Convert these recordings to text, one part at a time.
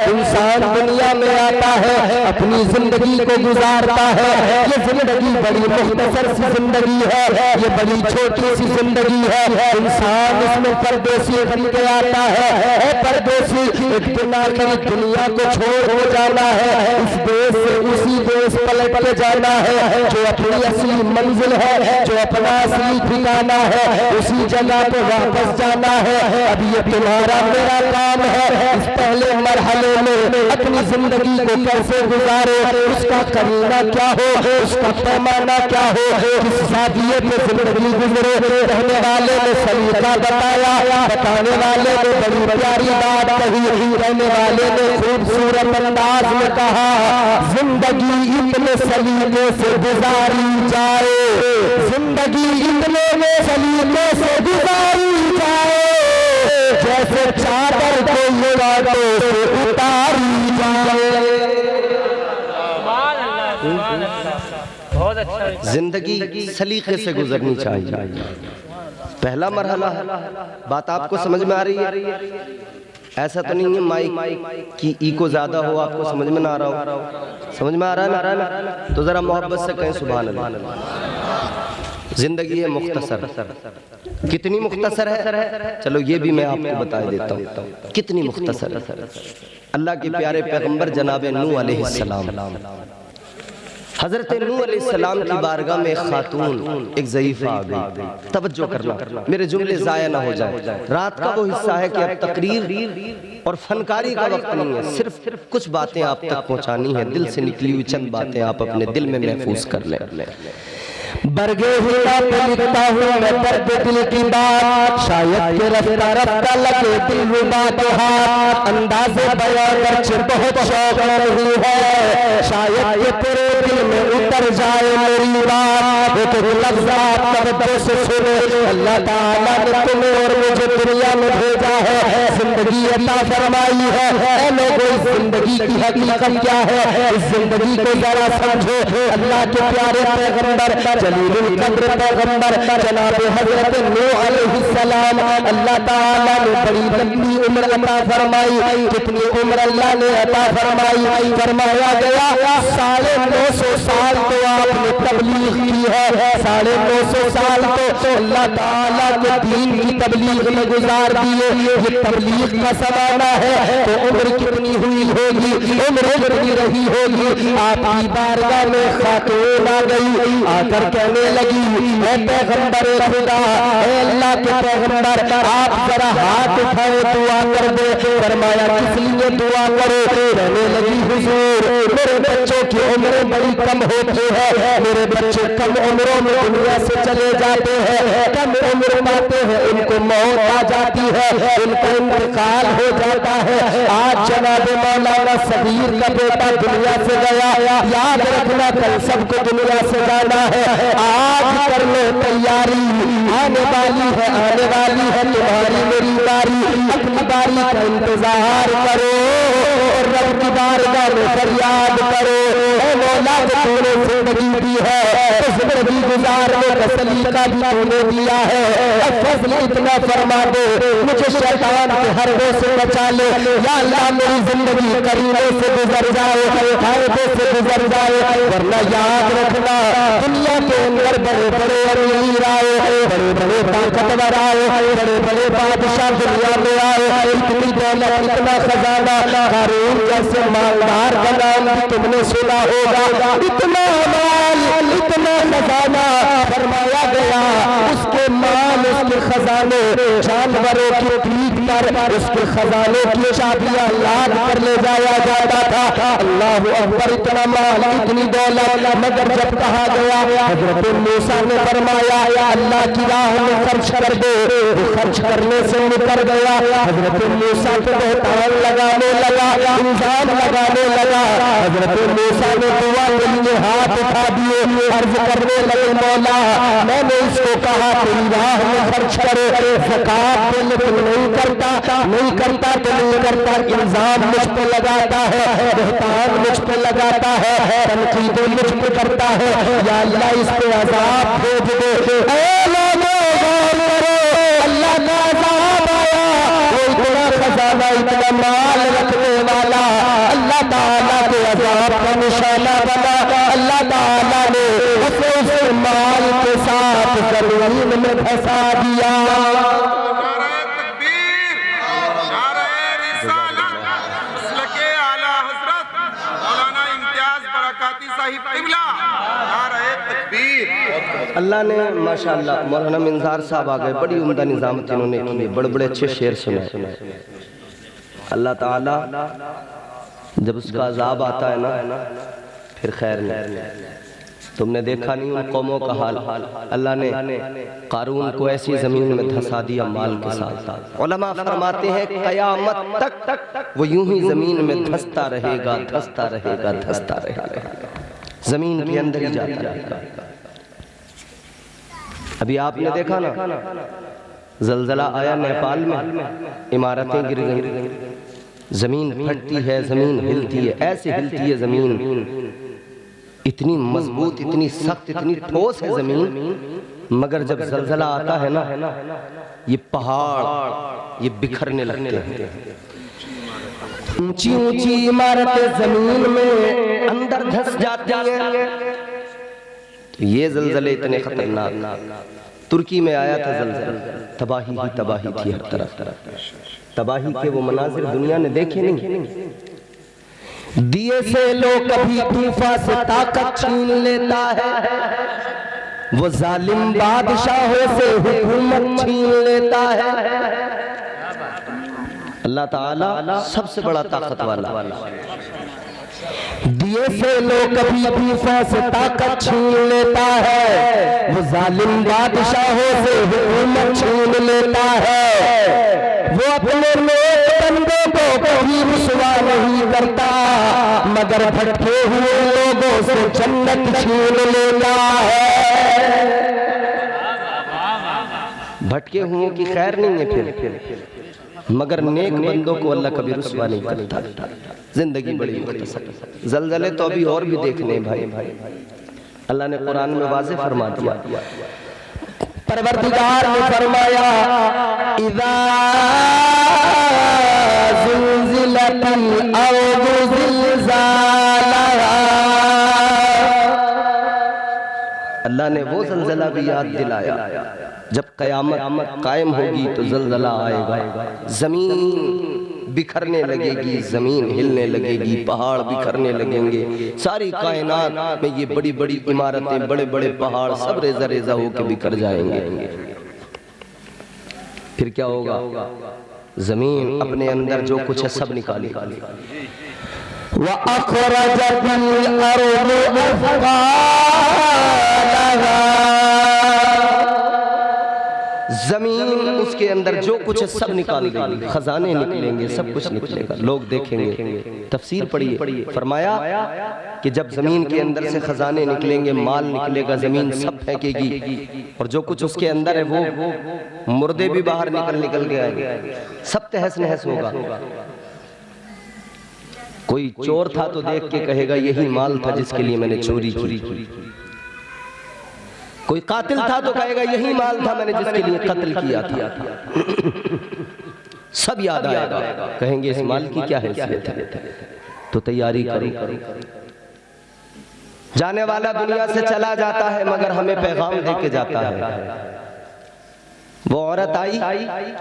इंसान दुनिया में आता है, अपनी जिंदगी को गुजारता है। ये जिंदगी बड़ी मुख्तसर सी जिंदगी है, ये बड़ी छोटी सी जिंदगी है। इंसान इसमें परदेसी बन के आता है। परदेसी एक दिन आखिर दुनिया को छोड़ हो जाना है, इस देश से उसी देश पलट के जाना है। जो अपनी असली मंजिल है, जो अपना असली ठिकाना है, उसी जगह पे वापस जाना है। अब ये तुम्हारा मेरा काम है, इस पहले मरहले में अपनी जिंदगी को कैसे गुजारे, उसका करीना क्या हो, उसका पैमाना क्या हो, किस सादिये पे जिंदगी गुजरे। रहने वाले ने सलीका बताया, बताने वाले ने बड़ी प्यारी बात कही, रहने वाले ने खूबसूरत अंदाज में कहा, जिंदगी इतने सलीके से गुजारी जाए, जिंदगी इतने में सलीके से गुजारी जाए, जैसे चादर को युवाओं से उतारी जाए। बहुत अच्छा। जिंदगी सलीके से गुजरनी चाहिए, पहला मरहला। बात आपको समझ में आ रही है? ऐसा तो नहीं है माइक की इको ज्यादा हो, आपको समझ में ना आ रहा हो। समझ में आ रहा है ना? तो जरा मोहब्बत से कहें सुभान अल्लाह। जिंदगी है मुख्तसर, कितनी मुख्तसर है, चलो ये भी मैं आपको बता देता हूँ कितनी मुख्तसर है। अल्लाह के प्यारे पैगंबर जनाब नूह अलैहिस्सलाम, हजरत नूह अलैहिस्सलाम की बारगाह में एक खातून, एक ज़ईफ़ा आ गई। तवज्जो करना, मेरे जुमले ज़ाया ना हो जाए। रात का वो हिस्सा है कि अब तकरीर और फनकारी का वक्त नहीं है, सिर्फ कुछ बातें आप तक पहुंचानी है। दिल से निकली हुई चंद बातें आप अपने दिल में महफूज कर लें। बरगे हुआ पे लिखता हूँ मैं दर्द दिल की बात, शायद के रफ्ता रफ्ता लगे दिल रुबा के हाथ, अंदाज़े बयां करके बहुत शौक नहीं है, शायद ये तेरे दिल में उतर जाए मेरी बात। एक लफ्ज़ आप तवज्जो से सुने, अल्लाह ताला ने तुम्हें और मुझे दुनिया में भेजा है, जिंदगी अता फरमाई है। ऐ लोगों, इस जिंदगी की हकीकत क्या है, इस जिंदगी को जरा समझो। अल्लाह के प्यारे पैगंबर जलीलुल कद्र पैगंबर जनाब हजरत नूह अलैहिस्सलाम, अल्लाह ताला ने बड़ी लंबी उम्र अता फरमाई। कितनी उम्र अल्लाह ने अता फरमाई? फरमाया गया 950 साल तो आपने तबलीग की है, 950 साल तो अल्लाह ताला के दीन की तबलीग में गुजार दिए। ये तबलीग का ज़माना है, तो उम्र कितनी हुई होगी, उम्र कितनी रही होगी। आपकी बारगाह में खातून आ गई, आकर कहने लगी, ऐ पैगंबर खुदा, ऐ अल्लाह के पैगंबर, आप जरा हाथ उठाए दुआ कर दे। फरमाया किस लिए दुआ करो? कहने लगी, हुजूर मेरे बच्चों की उम्र बड़ी कम होती है, मेरे बच्चे कम उम्रों में दुनिया से चले जाते हैं, कम उम्र पाते हैं, उनको मौत आ जाती है, उनका इंतकाल हो जाता है। आज जनाब मौलाना सबीर का बेटा दुनिया से गया, याद रखना कल सबको दुनिया से जाना है। आज कर लो तैयारी, आने वाली है, आने वाली है तुम्हारी मेरी बारी। अपनी बारी का इंतजार करो, रब की बारगाह में फरियाद करो, ऐ मौला जो तूने जिंदगी दी है, जिंदगी गुजारने का सलीका भी तूने दिया है, अब फज़ल इतना फरमा दे, मुझे शैतान के हर वो से बचा ले। या अल्लाह मेरी जिंदगी करीने से गुजर जाए, फायदे से गुजर जाए, वरना याद रखना दुनिया के अंदर बड़े बड़े अमीर आए, बड़े बड़े ताकतवर आए, बड़े बड़े बादशाह दुनिया में आए, इतनी दौलत, इतना खजाना, कारून जैसे मालदार का नाम भी तुमने सुना होगा, इतना माल, इतना खजाना। फरमाया गया उसके माल, उसके खजाने जानवरों की पीठ पर उसके खजाने की चाबियां लाद कर ले जाया जाता था। अल्लाह अकबर, इतना माल, इतनी दौलत, मगर जब कहा गया हजरत मूसा ने फरमाया अल्लाह की राह में खर्च कर दे, खर्च करने से मुकर गया। हजरत मूसा को बहतान लगाने लगा, इल्जाम लगाने लगा। हजरत मूसा ने दुआ के लिए हाथ उठा दिए, अर्ज करने लगे, मौला मैंने इसको कहा तेरी राह में खर्च करे, ज़कात देने को नहीं करता, नहीं करता तो नहीं करता, इल्जाम मुझ पे लगाता है, बहतान मुझ पे लगाता है, तनकीद मुझ पे करता है। या अल्लाह इस पे अज़ाब भेज दे। ऐ लोगों गौर करो, अल्लाह का अज़ाब आया, वो इतना खजाना, इतना माल रखने वाला, बना, अल्लाह ताला ने उसे माल के साथ जमीन में धंसा दिया। अल्लाह ने माशाअल्लाह मौलाना मिंजार साहब आ गए, बड़ी उम्दा निजामत इन्होंने की, बड़े बड़े अच्छे शेर सुनाए। अल्लाह ताला जब उसका अजाब आता है ना फिर खैर नहीं। तुमने देखा नहीं उन कौमों का हाल, अल्लाह ने कारून को ऐसी जमीन में धंसा दिया माल के साथ। उलमा फरमाते हैं कयामत तक वो यूं ही जमीन में धंसता रहेगा, धंसता रहेगा, धंसता रहेगा, जमीन के अंदर ही जाता रहेगा। अभी आपने देखा ना जलजला आया नेपाल में, इमारतें गिर गई, जमीन फटती है, जमीन हिलती है, ऐसे हिलती है जमीन, इतनी मजबूत, इतनी सख्त, इतनी ठोस है जमीन, मगर जब जलजला आता है ना ये पहाड़ ये बिखरने लगते हैं। ऊंची ऊंची इमारतें जमीन में अंदर धंस जाती हैं। तो ये जलजले इतने खतरनाक, तुर्की में आया था जलजला, तबाही ही तबाही थी हर तरफ। तबाही के वो मनाजिर दुनिया ने देखे नहीं। दिए से लोग कभी तूफा से ताकत छीन लेता है, वो जालिम बादशाहों से हुकूमत छीन लेता है। अल्लाह ताला सबसे बड़ा ताकत वाला। दिए से लोग कभी तूफा से ताकत छीन लेता है, वो जालिम बादशाहों से हुकूमत छीन लेता है। वो अपने बंदों को कभी रुसवा नहीं करता, मगर भटके हुए लोगों से जन्नत छीन लेता है। भटके हुओं की खैर नहीं है फिर, मगर नेक बंदों को अल्लाह कभी रुसवा नहीं करता। जिंदगी बड़ी मुख्तसर। जलजले तो अभी और भी देखने भाई, अल्लाह ने कुरान में वाज़ेह फरमा दिया। परवरदिगार ने फरमाया इज़ा ज़ुलज़िलतिल अर्ज़ु ज़िलज़ालहा, अल्लाह ने वो ज़लज़ला भी याद दिलाया जब क़यामत कायम होगी तो ज़लज़ला आएगा, जमीन बिखरने लगेगी, जमीन हिलने लगेगी, पहाड़ बिखरने लगेंगे, सारी कायनात में ये बड़ी बड़ी इमारतें, बड़े बड़े पहाड़ सब रेजा रेजा होकर बिखर जाएंगे। फिर क्या होगा? जमीन अपने अंदर जो कुछ है सब निकालेगी। व अखरजतिल अर्ज़ु अथक़ालहा, जमीन उसके अंदर जो कुछ है सब निकाल देगी, खजाने निकलेंगे, सब कुछ निकलेगा, लोग देखेंगे। तफसीर पढ़िए, फरमाया कि जब जमीन के अंदर से खजाने निकलेंगे, माल निकलेगा, जमीन सब फेंकेगी और जो कुछ उसके अंदर है वो मुर्दे भी बाहर निकल के आएंगे, सब तहस नहस होगा। कोई चोर था तो देख के कहेगा यही माल था जिसके लिए मैंने चोरी की। कोई कातिल था तो कहेगा यही माल था मैंने जिसके लिए कत्ल किया था। सब याद आएगा, कहेंगे इस माल की क्या हैसियत है, तो तैयारी करो। जाने वाला दुनिया से चला जाता है मगर हमें पैगाम दे के जाता है। वो औरत आई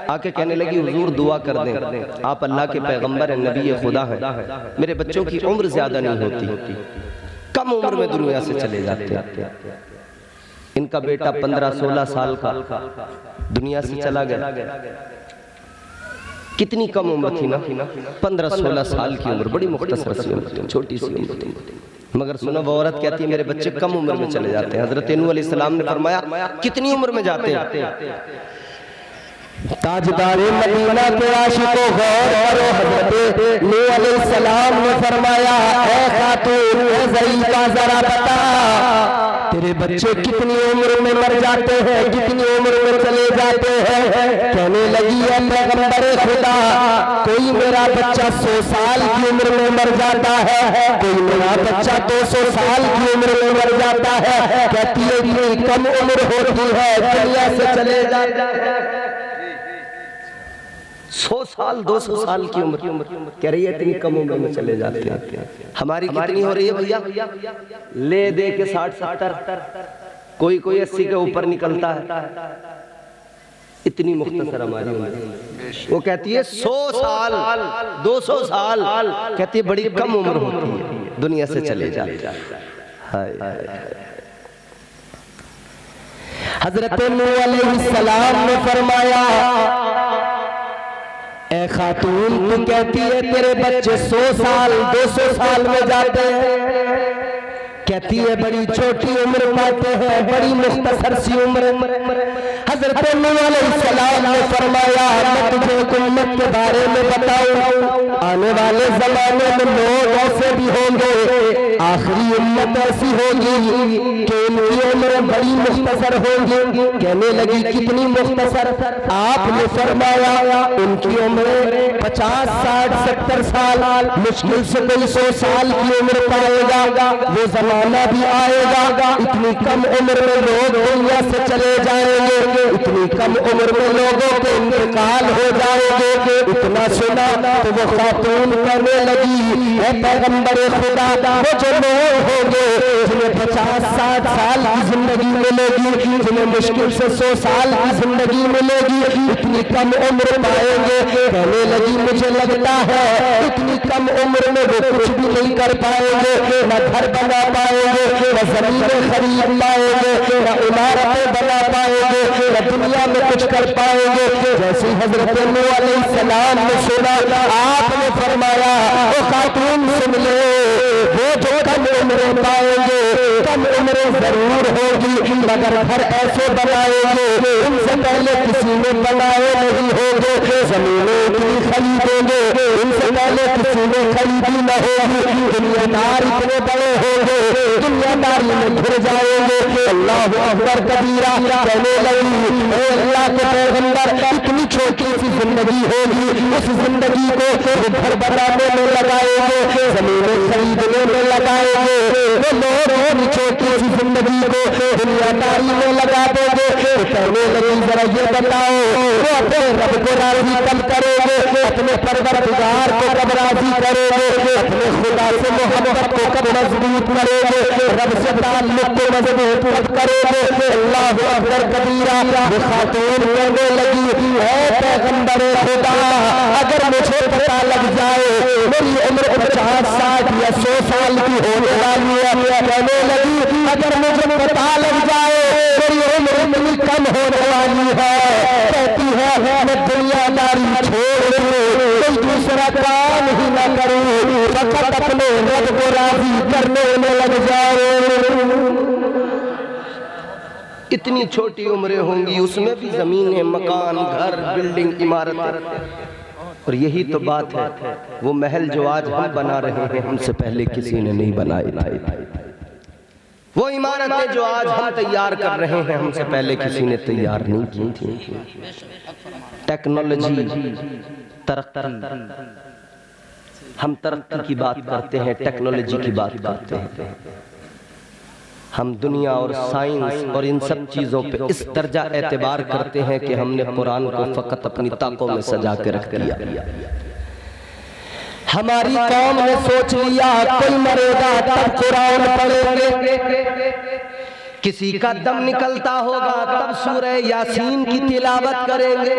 आके कहने लगी हुजूर दुआ कर दें, आप अल्लाह के पैगंबर हैं, नबी खुदा हैं, मेरे बच्चों की उम्र ज्यादा नहीं होती, कम उम्र में दुनिया से चले जाते हैं। इनका बेटा 15-16 साल का दुनिया से चला गया। कितनी कम उम्र थी ना, 15-16 साल की उम्र, बड़ी मुख्तसर सी उम्र, छोटी सी उम्र थी। मगर सुनो वो औरत कहती है मेरे बच्चे कम उम्र में चले जाते हैं। हजरत नूह अलैहिस्सलाम ने फरमाया कितनी उम्र में जाते हैं? ताजदारे मदीना के आशिकों गौर करो, हजरत नूह अलैहिस्सलाम ने फरमाया ऐ खातून ऐ ज़ईफ़ा जरा बता तेरे बच्चे कितनी उम्र में मर जाते हैं, कितनी उम्र में चले जाते हैं? कहने लगी है पैगंबर खुदा कोई मेरा बच्चा 100 साल की उम्र में मर जाता है, कोई मेरा बच्चा 200 साल की उम्र में मर जाता है। कहती है इतनी कम उम्र होती है दुनिया से चले जाते हैं। 100 साल 200 साल की उम्र कह रही है, इतनी कम उम्र में चले जाते हैं। हमारी कितनी हो रही है भैया? ले दे के 60-70, कोई 80 के ऊपर निकलता है। इतनी मुख्तसर हमारी उम्र। वो कहती है 100 साल 200 साल, कहती है बड़ी कम उम्र होती है, दुनिया से चले जाते। हजरत नूह अलैहिस्सलाम ने फरमाया, ए खातून तू कहती है तेरे बच्चे 100 साल 200 साल में जाते हैं, कहती है बड़ी छोटी उम्र पाते हैं, बड़ी मुख्तसर सी उम्र। हजरत नूह अलैहिस्सलाम ने फरमाया, मैं तुझे एक उम्मत के बारे में बताऊं, आने वाले जमाने में लोग ऐसे भी होंगे, आखिरी उम्मत ऐसी होगी कि उनकी उम्र बड़ी मुख्तसर होगी। कहने लगी कितनी मुख्तसर? आपने फरमाया उनकी उम्र 50, 60, 70 साल, मुश्किल से कोई 100 साल की उम्र पाएगा। वो जमाना भी आएगा, इतनी कम उम्र में लोग दुनिया से चले जाएंगे, इतनी कम उम्र में लोगों के इंतकाल हो जाएंगे। इतना सुना तो वो खातून कहने लगी, ऐ पैगंबर खुदा, वो जो लोग होंगे जिन्हें 50, 60 साल की जिंदगी मिलेगी, जिन्हें मुश्किल से 100 साल की जिंदगी मिलेगी, इतनी कम उम्र पाएंगे। कहने लगी मुझे लगता है इतनी कम उम्र में वो कुछ भी नहीं कर पाएंगे, न घर बना पाएंगे, न जमीनें खरीद पाएंगे, न इमारतें बना पाएंगे, न दुनिया में कुछ कर पाएंगे। जैसे हजरत नूह अलैहिस्सलाम ने सुना, आपने फरमाया ओ खातून सुन ले, वो जो कम उम्र पाएंगे, कम उम्र जरूर होगी, मगर घर ऐसे बनाएंगे उनसे पहले किसी ने बनाए नहीं होंगे, जमीनें इतनी खरीदेंगे उनसे पहले किसी ने खरीदी न होगी, दुनियादार इतने बड़े होंगे दुनियादारी में घुर जाएंगे। अल्लाहु अकबर कबीरा। कहने लगी अल्लाह के पैगंबर, इतनी छोटी सी जिंदगी होगी, उस जिंदगी को वो घर बनाने में लगाएंगे, जमीनें खरीदने में लगाएंगे, वो लोग छोटी सी जिंदगी को दुनियादारी में लगा देंगे। कहने लगी जरा ये बताओ वो अपने रब को राजी कब करेंगे, अपने परवरदिगार को कब राजी करेंगे, अपने खुदा से मोहब्बत को कब मजबूत करेंगे, रब से ताल्लुक को मजबूत कब करेंगे। अल्लाहु अकबर कबीरा। वो खातून कहने लगी ऐ पैगंबर खुदा, अगर मुझे पता लग जाए मेरी उम्र 50, 60 या 100 साल की होने वाली है, कहने लगी अगर मुझे पता लग जाए मेरी उम्र इतनी कम होने वाली है, कहती है मैं दुनियादारी छोड़ दूं, कोई दूसरा काम ही ना करूं, फकत अपने रब को राजी करने में लग जाऊं। इतनी छोटी उम्रें होंगी, उसमें भी जमीनें, मकान, घर, बिल्डिंग, इमारत। और यही तो बात है, वो महल जो आज हम बना रहे हैं हमसे पहले किसी ने नहीं बनाई, वो इमारतें जो आज हम तैयार कर रहे हैं हमसे पहले किसी ने तैयार नहीं की थी। टेक्नोलॉजी, तरक्की, हम तरक्की की बात करते हैं, टेक्नोलॉजी की बात करते हैं, हम दुनिया और साइंस और इन सब चीजों पे इस दर्जा एतबार करते हैं कि हमने कुरान को फकत अपनी ताकों में सजा के रख दिया। हमारी कौम ने सोच लिया कोई मरेगा तब कुरान पढ़ेंगे, किसी का दम निकलता होगा तब सूरह यासीन की तिलावत करेंगे,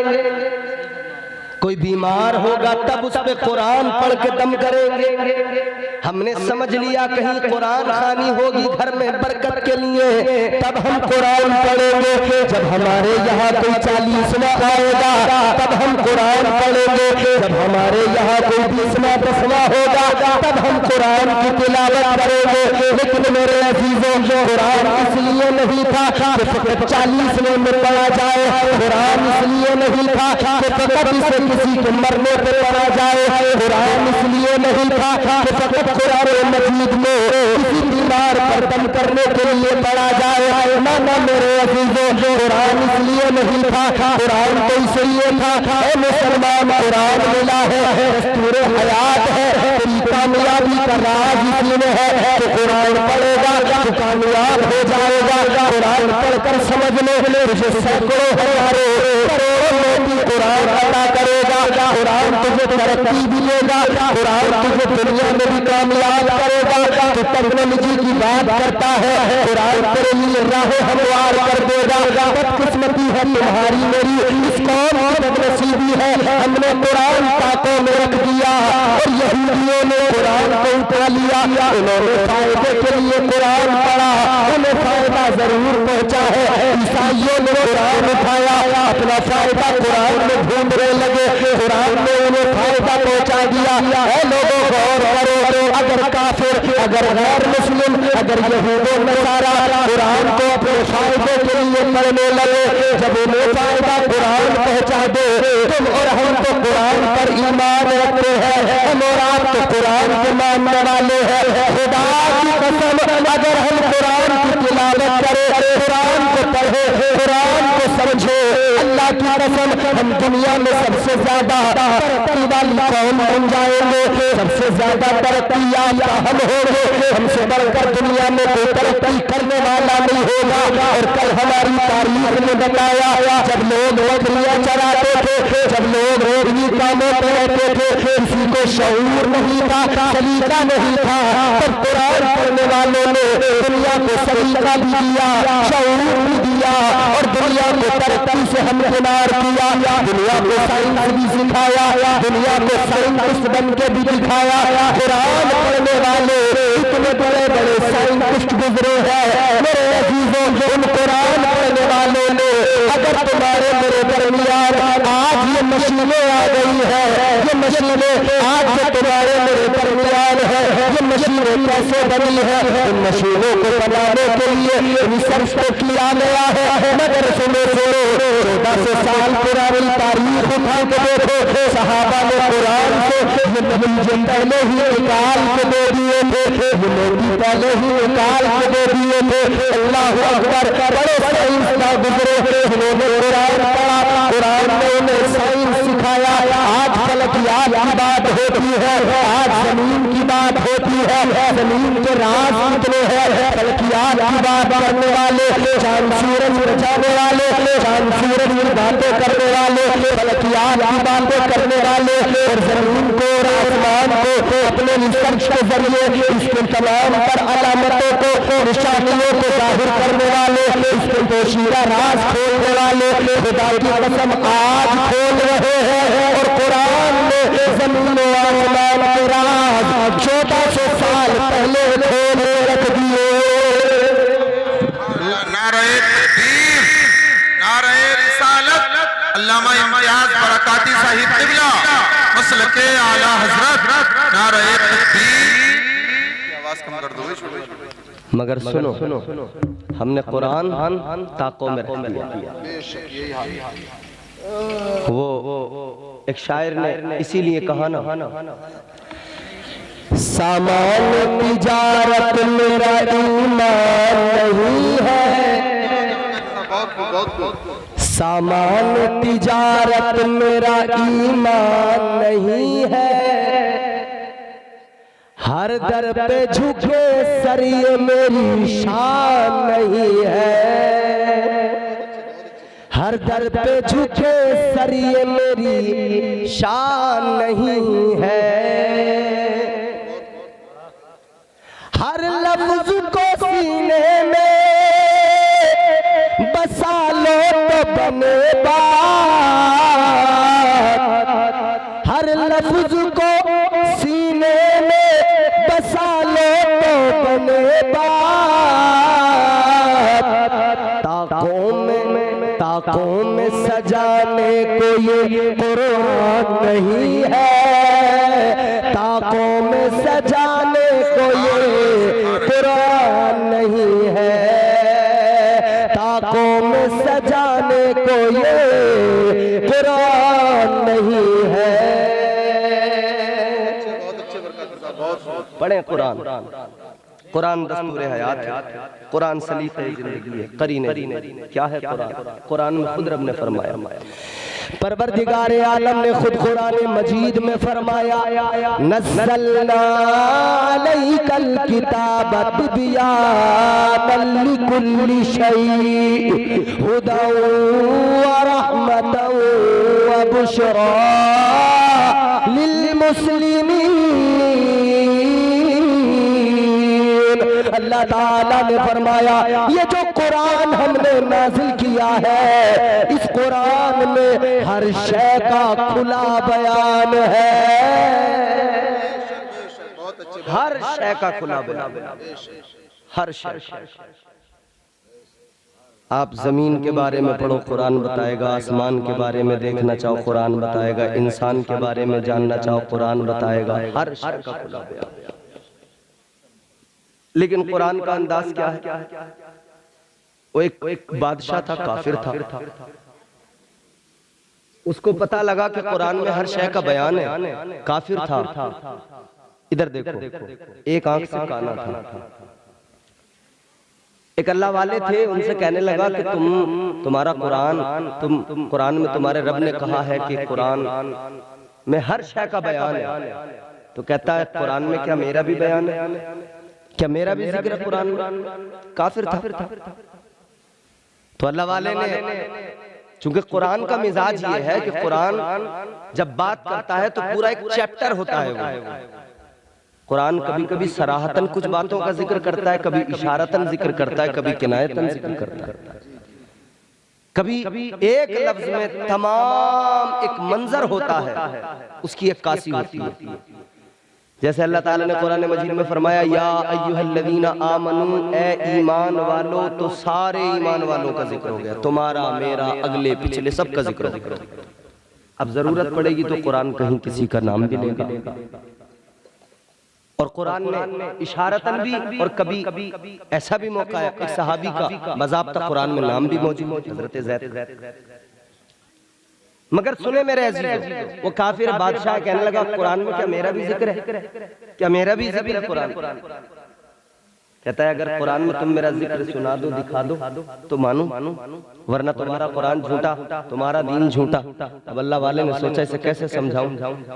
कोई बीमार होगा तब उस पे कुरान पढ़ के दम करेंगे। हमने समझ लिया कहीं कुरान खानी होगी घर में बरकत के लिए, तब हम कुरान पढ़ेंगे। जब हमारे यहाँ कोई 40वां आएगा तब हम कुरान पढ़ेंगे, जब हमारे यहाँ कोई 20वां 10वां होगा तब हम कुरान की तिलावत करेंगे। लेकिन मेरे अजीजों, कुरान इसलिए नहीं था कि फकत 40वें में पढ़ा जाए, कुरान इसलिए नहीं था कि फकत इसे किसी के मरने पे पढ़ा जाए, कुरान इसलिए नहीं था कि फकत कुरान मजीद में किसी बीमार पर दम करने के लिए पढ़ा जाए। ना ना मेरे अजीजों, कुरान इसलिए नहीं था, कुरान तो इसलिए था ऐ मुसलमान कुरान मिला है, दस्तूर हयात है, तेरी कामयाबी का राज इसी में है कि कुरान पढ़ेगा तो कामयाब हो जाएगा। कुरान पढ़कर समझ लो, मुझे सैकड़ों हजारों करोड़ों कुरान अता करेगा, कुरान तुझे तरक्की भी देगा, कुरान तुझे दुनिया में भी कामयाब करेगा। तो टेक्नोलॉजी की बात करता है, कुरान तेरे लिए राह हमवार कर देगा। बदकिस्मती है तुम्हारी मेरी, इस कौम की बदनसीबी है, हमने कुरान ताकों में रख दिया और यहूदियों ने कुरान को उठा लिया। उन्होंने फायदे के लिए कुरान पढ़ा, उन्हें फायदा जरूर पहुंचा है। ईसाइयों ने कुरान उठाया, अपना फायदा कुरान में ढूंढने लगे, कुरान ने उन्हें फायदा पहुंचा दिया। लोगों गौर करो, अगर काफिर, अगर गैर मुस्लिम, अगर यहूदी नसारा कुरान को अपने फायदे के लिए पढ़ने लगे, जब उन्हें फायदा कुरान पहुंचा दे, तुम और हम तो कुरान पर ईमान रखते हैं, हम और आप तो कुरान के मानने वाले हैं। खुदा की कसम, अगर हम कुरान की तिलावत करें, कुरान को पढ़े, कुरान को समझे, अल्लाह की कसम हम दुनिया में सबसे ज्यादा तरक्की वाली कौम बन जाएंगे, सबसे ज्यादा तरक्की याफ्ता हम होंगे। हमसे बढ़कर दुनिया में कोई तरक्की करने वाला नहीं होगा। और कल हमारी तारीख में बताया, जब लोग बकरियां चराते थे, जब लोग रोगी कामों पे रहते थे, किसी को शऊर नहीं था, सलीका नहीं था, तब कुरान पढ़ने वालों ने दुनिया को सलीका भी दिया, शऊर भी दिया और दुनिया को तरक्की से हमकिनार किया। दुनिया को साइंस भी सिखाया, दुनिया को साइंटिस्ट बन के भी दिखाया। कुरान पढ़ने वाले इतने बड़े बड़े साइंटिस्ट गुजरे हैं मेरे अजीजों, उन कुरान पढ़ने वालों ने, अगर तुम्हारे मेरे दरमियान आज ये मशीनें आ गई है, ये मशीनें आज जो तुम्हारे मेरे दरमियान है, ये मशीनें कैसे बनी है? इन मशीनों को बनाने के लिए रिसर्च तो किया गया है, मगर सुनो 1400 साल पुरानी तारीख उठा के देखो, सहाबा ने कुरान से ये नबी पहले ही निकाल के दे दिए थे, ये नबी पहले ही निकाल के दे दिए थे। अल्लाह अकबर, बड़े साइंसदान गुजरे, उन्होंने कुरान पढ़ा, कुरान ने उन्हें साइंस सिखाया। आज फलकियात की बात होती है, आज जमीन की बात होती है, जमीन के राज कितने हैं, फलकियात की बात करने वाले, चांद सूरज बचाने वाले, चांद सूरज की बातें करने वाले, फलकियात की बातें करने वाले, और जमीन को और आसमान को अपने रिसर्च के जरिए इसके तमाम पर अलामतों को, निशानियों को जाहिर करने वाले, इसके पोशीदा राज खोलने वाले खुदा की कसम आज खोल रहे हैं। और कुरान ने जमीन और आसमान के राज 1400 साल पहले खोल रख दिए। नारे तकबीर, नारे रिसालत, अल्लामा इम्तियाज बरकाती साहिब क़िबला, मसलके आला हजरत, नारे तकबीर। आवाज कम कर दो। मगर सुनो, हमने कुरान ताकों में रख दिया। वो एक शायर ने इसीलिए कहा ना, सामान तिजारत मेरा ईमान नहीं है, सामान तिजारत मेरा ईमान नहीं है, हर दर पे झुके सर ये मेरी शान नहीं है, हर दर पे झुके सर ये मेरी शान नहीं है, हर लफ्ज को सीने में बसा लो तो बने बात, हर लफ्ज को सीने में बसा लो तो बने बात, ताकों में सजाने को ये कुरान नहीं है, ताकों में सजाने को ये कुरान नहीं है, ताकों में सजाने को ये कुरान नहीं है। पढ़े कुरान, कुरान दस्तूर हयात है, कुरान सलीफ़े ज़िंदगी है, करीने क्या है कुरान? कुरान में खुद रब ने फरमाया, परवरदिगार आलम ने खुद कुरान मजीद में फरमाया, नज़्ज़लना अलैकल किताब तिबयानन लिकुल्लि शै हुदन व रहमतन व व बुशरा लिलमुस्लिमीन। अल्लाह ताला ने फरमाया ये जो कुरान हमने नाजिल किया है, इस कुरान में हर शय का खुला बयान है, हर शय का खुला बयान, हर शय। आप जमीन के बारे में पढ़ो, कुरान बताएगा। आसमान के बारे में देखना चाहो, कुरान बताएगा। इंसान के बारे में जानना चाहो, कुरान बताएगा। हर शय का खुला बयान। लेकिन कुरान का अंदाज क्या है? वो एक बादशाह था, काफिर था। उसको पता लगा कि कुरान में हर शय का बयान है। काफिर था। इधर देखो, एक आंख से काना था। एक अल्लाह वाले थे, उनसे कहने लगा कि तुम्हारा कुरान, कुरान में तुम्हारे रब ने कहा है कि कुरान में हर शय का बयान है। तो कहता है कुरान में क्या मेरा भी बयान है? क्या मेरा भी जिक्र है कुरान में? काफिर था। तो अल्लाह वाले ने, चूंकि कुरान का मिजाज ये है कि कुरान जब बात करता है तो पूरा एक चैप्टर होता है वो। कुरान कभी कभी सराहतन कुछ बातों का जिक्र करता है, कभी इशारतन जिक्र करता है, कभी किनायतन जिक्र करता है, कभी एक लफ्ज में तमाम एक मंजर होता है, उसकी अक्कासी होती है। जैसे अल्लाह ताला ने कुरान मजीद में फरमाया या अय्युहल्लज़ीना आमनू, ए ईमान वालों, तो सारे ईमान वालों का जिक्र हो गया, तुम्हारा मेरा अगले पिछले सब का जिक्र हो गया। अब जरूरत पड़ेगी तो कुरान कहीं किसी का नाम भी लेगा। और कुरान में इशारतन भी, और कभी ऐसा भी मौका है एक सहाबी का बाज़ाब्ता कुरान में नाम भी मौजूद है, हज़रत ज़ैद। मगर सुने मेरे अज़ीज़ों, वो काफिर बादशाह कहने लगा कुरान में क्या मेरा भी जिक्र है? क्या मेरा भी जिक्र है कुरान? कहता है अगर कुरान में तुम मेरा जिक्र सुना दो, दिखा दो तो मानो, वरना तुम्हारा कुरान झूठा, तुम्हारा दीन झूठा। अब अल्लाह वाले ने सोचा इसे कैसे समझाऊं,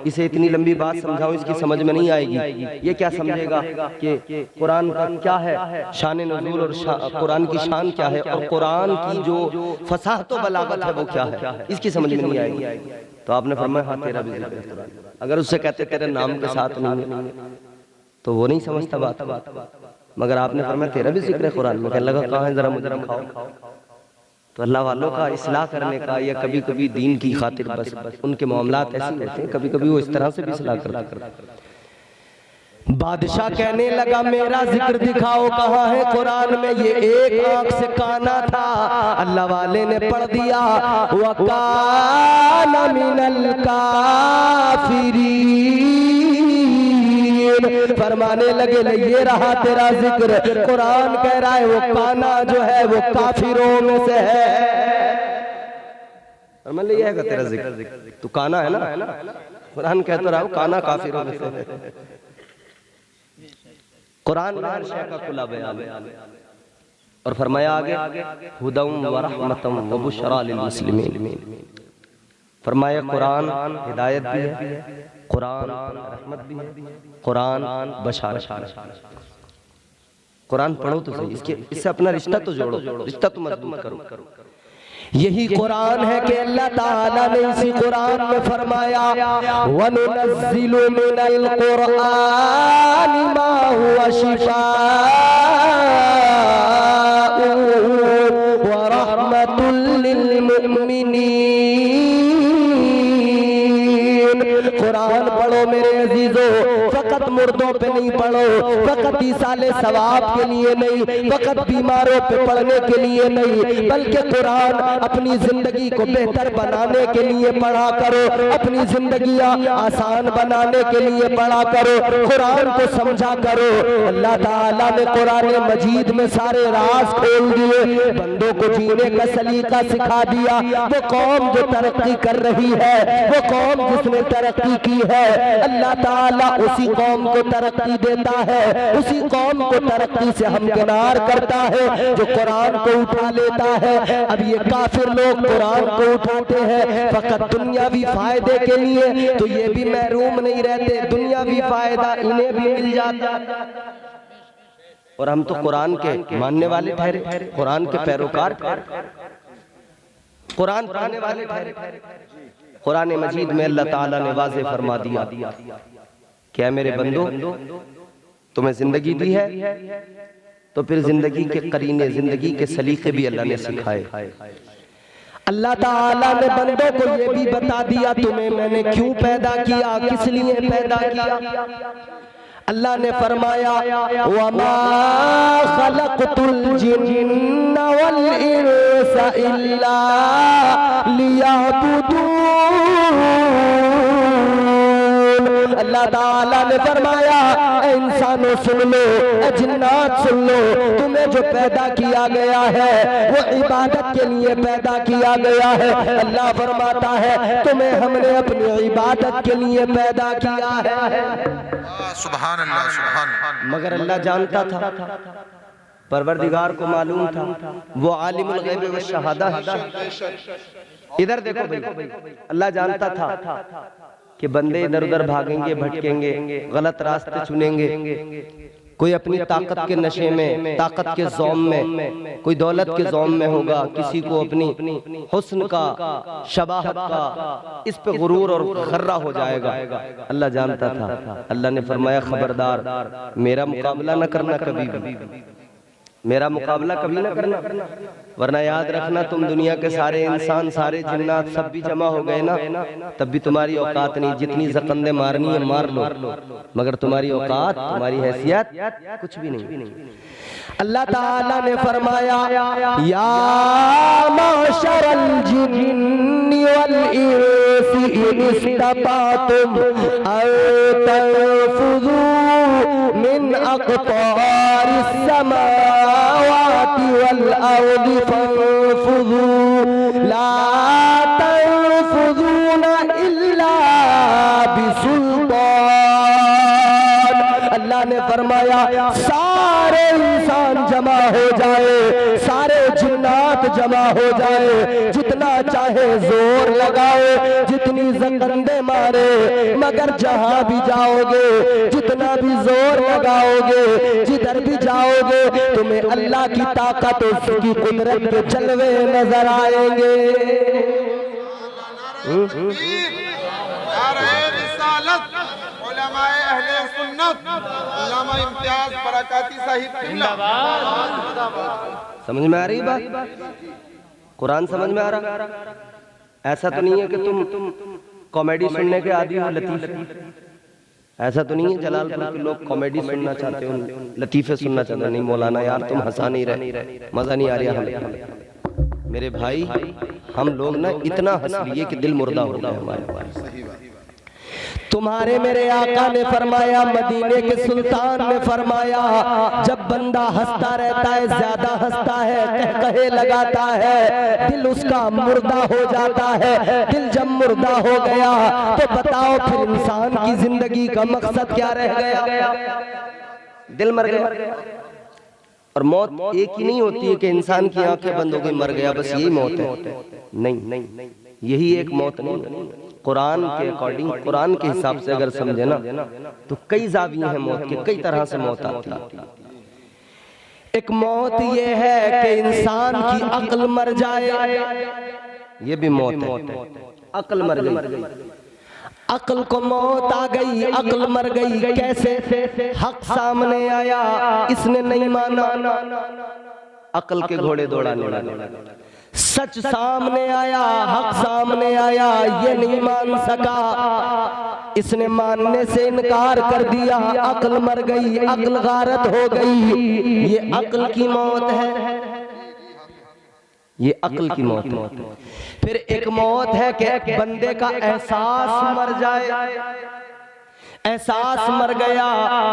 इसे इतनी लंबी बात समझाऊं, इसकी समझ में नहीं आएगी। ये क्या समझेगा कि कुरान का क्या है शान नुज़ूल और कुरान की शान क्या है, और कुरान की जो फसाहत व बलागत है वो क्या है, इसकी समझ में नहीं आएगी। तो आपने फरमाया हाँ तेरा भी जिक्र है कुरान। अगर उससे कहते तेरे नाम के साथ नहीं तो वो नहीं समझता बात, मगर आपने फरमाया तेरा भी जिक्र है कुरान में। कहने लगा कहाँ है, जरा मुझे दिखाओ। तो अल्लाह वालों का इस्लाह करने का, या कभी कभी दीन की खातिर बस उनके मामलात ऐसे होते हैं, कभी कभी वो इस तरह से भी इस्लाह करते। बादशाह कहने लगा मेरा जिक्र दिखाओ, कहाँ है कुरान में? ये एक आंख से काना था। अल्लाह वाले ने पढ़ दिया वकाना मिनल काफिरीन। फरमाने लगे ये रहा तेरा जिक्र। कुरान कह रहा है वो काना जो है वो काफिरों में से है। फरमान ये है तेरा जिक्र, तू काना है ना? कुरान कहता रहा काना काफिरों में से है। कुरान हर शय का खुला बयान है। और फरमाया आगे हुदम व रहमतम व बुशरा लिल मुस्लिमीन। फरमाया कुरान हिदायत भी है, कुरान रहमत भी है, कुरान बशारत है। कुरान पढ़ो तो सही, इससे अपना रिश्ता तो जोड़ो, रिश्ता तो मजबूत करो। यही कुरान है कि अल्लाह ताला ने इसी कुरान में फरमाया वनुनज़्ज़िलु मिनल कुरानि मा हुवा शिफ़ाउन व रहमतुल लिल मुमिनीन। कुरान पढ़ो मेरे अजीजों, फकत मुर्दों पे नहीं पढ़ो, फकत ईसाले सवाब के लिए नहीं, फकत बीमारों पे पढ़ने के लिए नहीं, बल्कि कुरान अपनी जिंदगी को बेहतर बनाने के लिए पढ़ा करो, अपनी जिंदगी आसान बनाने के लिए पढ़ा करो, कुरान को समझा करो। अल्लाह ताला ने कुरान मजीद में सारे राज खोल दिए, बंदों को जीने का सलीका सिखा दिया। वो कौम जो तरक्की कर रही है, वो कौम जिसने तरक्की की है, अल्लाह ताला उसी कौम को तरक्की देता है, उसी कौम को तरक्की से हमकिनार करता है जो कुरान को उठा लेता है। अब ये काफिर लोग कुरान को उठाते हैं फकत दुनियावी फायदे के लिए, तो ये भी महरूम नहीं रहते, दुनियावी फायदा इन्हें भी मिल जाता। और हम तो कुरान के मानने वाले ठहरे, कुरान के पैरोकार, कुरान पढ़ने वाले ठहरे, कुरान मजीद में अल्लाह ताला ने वाज़े फरमा दिया, क्या मेरे बंदो तुम्हें जिंदगी दी है तो फिर जिंदगी के करीने, जिंदगी के सलीके भी अल्लाह ने सिखाए। अल्लाह ताला ने बंदों को ये भी बता दिया तुम्हें मैंने क्यों पैदा किया, किस लिए पैदा किया। अल्लाह ने फरमाया वमा खलक़तुल जिन्ना वल इंसा इल्ला लियअबुदून। अल्लाह ताला ने फरमाया इंसानों सुन लो, जिन्नात सुन लो, तुम्हें जो पैदा किया गया है वो इबादत के लिए पैदा किया गया है। अल्लाह फरमाता है तुम्हें हमने अपनी इबादत के लिए पैदा किया है। सुभान अल्लाह, सुभान अल्लाह। मगर अल्लाह जानता था, परवरदिगार को मालूम था, वो आलिमुल गैब व शहादा है। इधर देखो भाई, अल्लाह जानता था कि बंदे इधर उधर भागेंगे, भटकेंगे, गलत रास्ते चुनेंगे, कोई अपनी ताकत के नशे में, ताकत के ज़ौम में, कोई दौलत के ज़ौम में होगा, किसी को अपनी हुस्न का, शबाहत का, इस पे गुरूर और खर्रा हो जाएगा। अल्लाह जानता था। अल्लाह ने फरमाया खबरदार मेरा मुकाबला न करना कभी भी, मेरा मुकाबला कभी ना करना, वरना याद रखना तुम दुनिया के सारे इंसान, सारे जिन्नात सब भी जमा हो गए ना, तब भी तुम्हारी औकात नहीं। जितनी ज़कंदे मारनी है मार लो, मगर तुम्हारी औकात, तुम्हारी हैसियत कुछ भी नहीं। अल्लाह ताला ने फरमाया या माशरल जिन्नि वल इंसी इन इस्तताअतुम अन तनफुज़ू मिन अक़तारिस समावाति वल अर्दि फंफुज़ू ला तनफुज़ूना इल्ला बिसुल्तान। अल्लाह ने फरमाया सारे इंसान जमा हो जाए, सारे जिन्नात जमा हो जाए, जितना चाहे जोर लगाओ, जितनी ज़कंदे मारे, मगर जहां भी जाओगे, जितना भी जोर लगाओगे, जिधर भी जाओगे, तुम्हें अल्लाह की ताकत, उसकी कुदरत के जलवे नजर आएंगे। समझ में आ रही बात? कुरान समझ में आ रहा? ऐसा तो नहीं है कि तुम कॉमेडी सुनने के आदी हो, लतीफे, ऐसा तो नहीं है जलालपुर के लोग कॉमेडी सुनना चाहते हो, लतीफे सुनना चाहते हो। नहीं मौलाना यार तुम हंसा नहीं रहे, मजा नहीं आ रहा हमें। मेरे भाई हम लोग ना इतना हंस लिए कि दिल मुर्दा हो गया हमारे। तुम्हारे मेरे आका ने फरमाया, मदीने के सुल्तान ने फरमाया, जब बंदा हंसता रहता है, ज्यादा हंसता है, कहे लगाता है, दिल उसका मुर्दा हो जाता है। दिल जब मुर्दा हो गया तो बताओ फिर इंसान की जिंदगी का मकसद क्या रह गया? दिल मर गया। और मौत एक ही नहीं होती है कि इंसान की आंखें बंद हो गई, मर गया, बस यही मौत है। नहीं, यही एक मौत नहीं। कुरान के अकॉर्डिंग, कुरान के हिसाब से अगर समझे ना तो कई जाविये हैं मौत के, कई तरह से मौत आती है। एक मौत ये है कि इंसान की अक्ल मर जाए, ये भी मौत है। अक्ल मर गई, अक्ल को मौत आ गई, अक्ल मर गई। कैसे? हक सामने आया, इसने नहीं माना, अक्ल के घोड़े दौड़ाने लगा। सच सामने आया, हक सामने आया, ये नहीं मान सका, इसने मानने से इनकार कर दिया, अक्ल मर गई, अक्ल गारत हो गई। ये अक्ल की मौत है, ये अक्ल की मौत है। फिर एक मौत है कि बंदे का एहसास मर जाए, एहसास मर गया,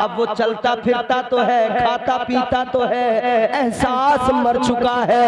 अब वो चलता फिरता तो है, खाता पीता तो है, एहसास मर चुका है,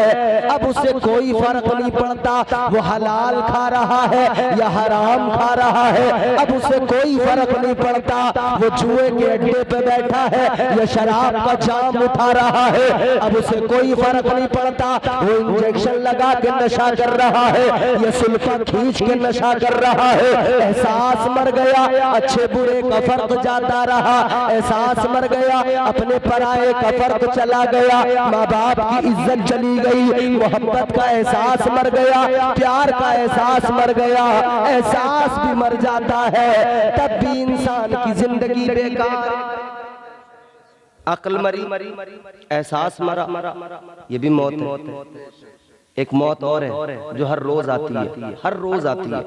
अब उसे कोई फर्क नहीं पड़ता वो हलाल खा रहा है या हराम खा रहा है, अब उसे कोई फर्क नहीं पड़ता वो जुए के अड्डे पे बैठा है या शराब का जाम उठा रहा है, अब उसे कोई फर्क नहीं पड़ता वो इंजेक्शन लगा के नशा कर रहा है या सुल्फा खींच के नशा कर रहा है। एहसास मर गया, अच्छे बुरे का फर्क जाता रहा, एहसास मर गया, अपने पराये का फर्क चला गया, माँ बाप की इज्जत चली गई, मोहब्बत का एहसास मर गया, प्यार का एहसास मर गया। एहसास भी मर जाता है, तब भी इंसान की जिंदगी बेकार। अक्ल मरी, एहसास मरा, ये भी मौत है। एक मौत और है जो हर रोज आती है, हर रोज आती है।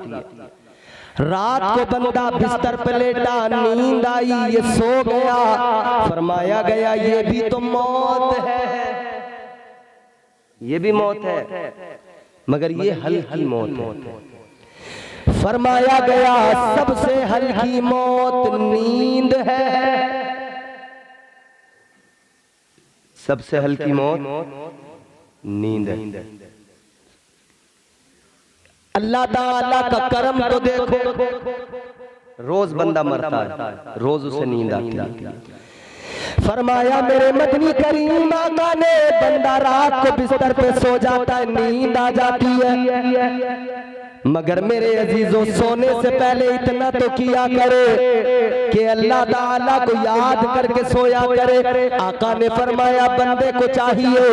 रात को बंदा बिस्तर पे लेटा, नींद आई, ये सो गया, फरमाया गया ये भी तो मौत है, ये भी मौत है, मगर ये हल्की मौत है। फरमाया गया सबसे हल्की मौत नींद है, सबसे हल्की मौत नींद है। अल्लाह ताला का करम तो देखो, रोज बंदा मरता है, रोज उसे नींद आती है। फरमाया मेरे मदनी करीम आका ने, बंदा रात को बिस्तर पे सो जाता है, नींद आ जाती है, मगर मेरे अजीजों सोने से पहले इतना तो किया करे कि अल्लाह ताला को याद करके सोया करे। आका ने फरमाया बंदे को चाहिए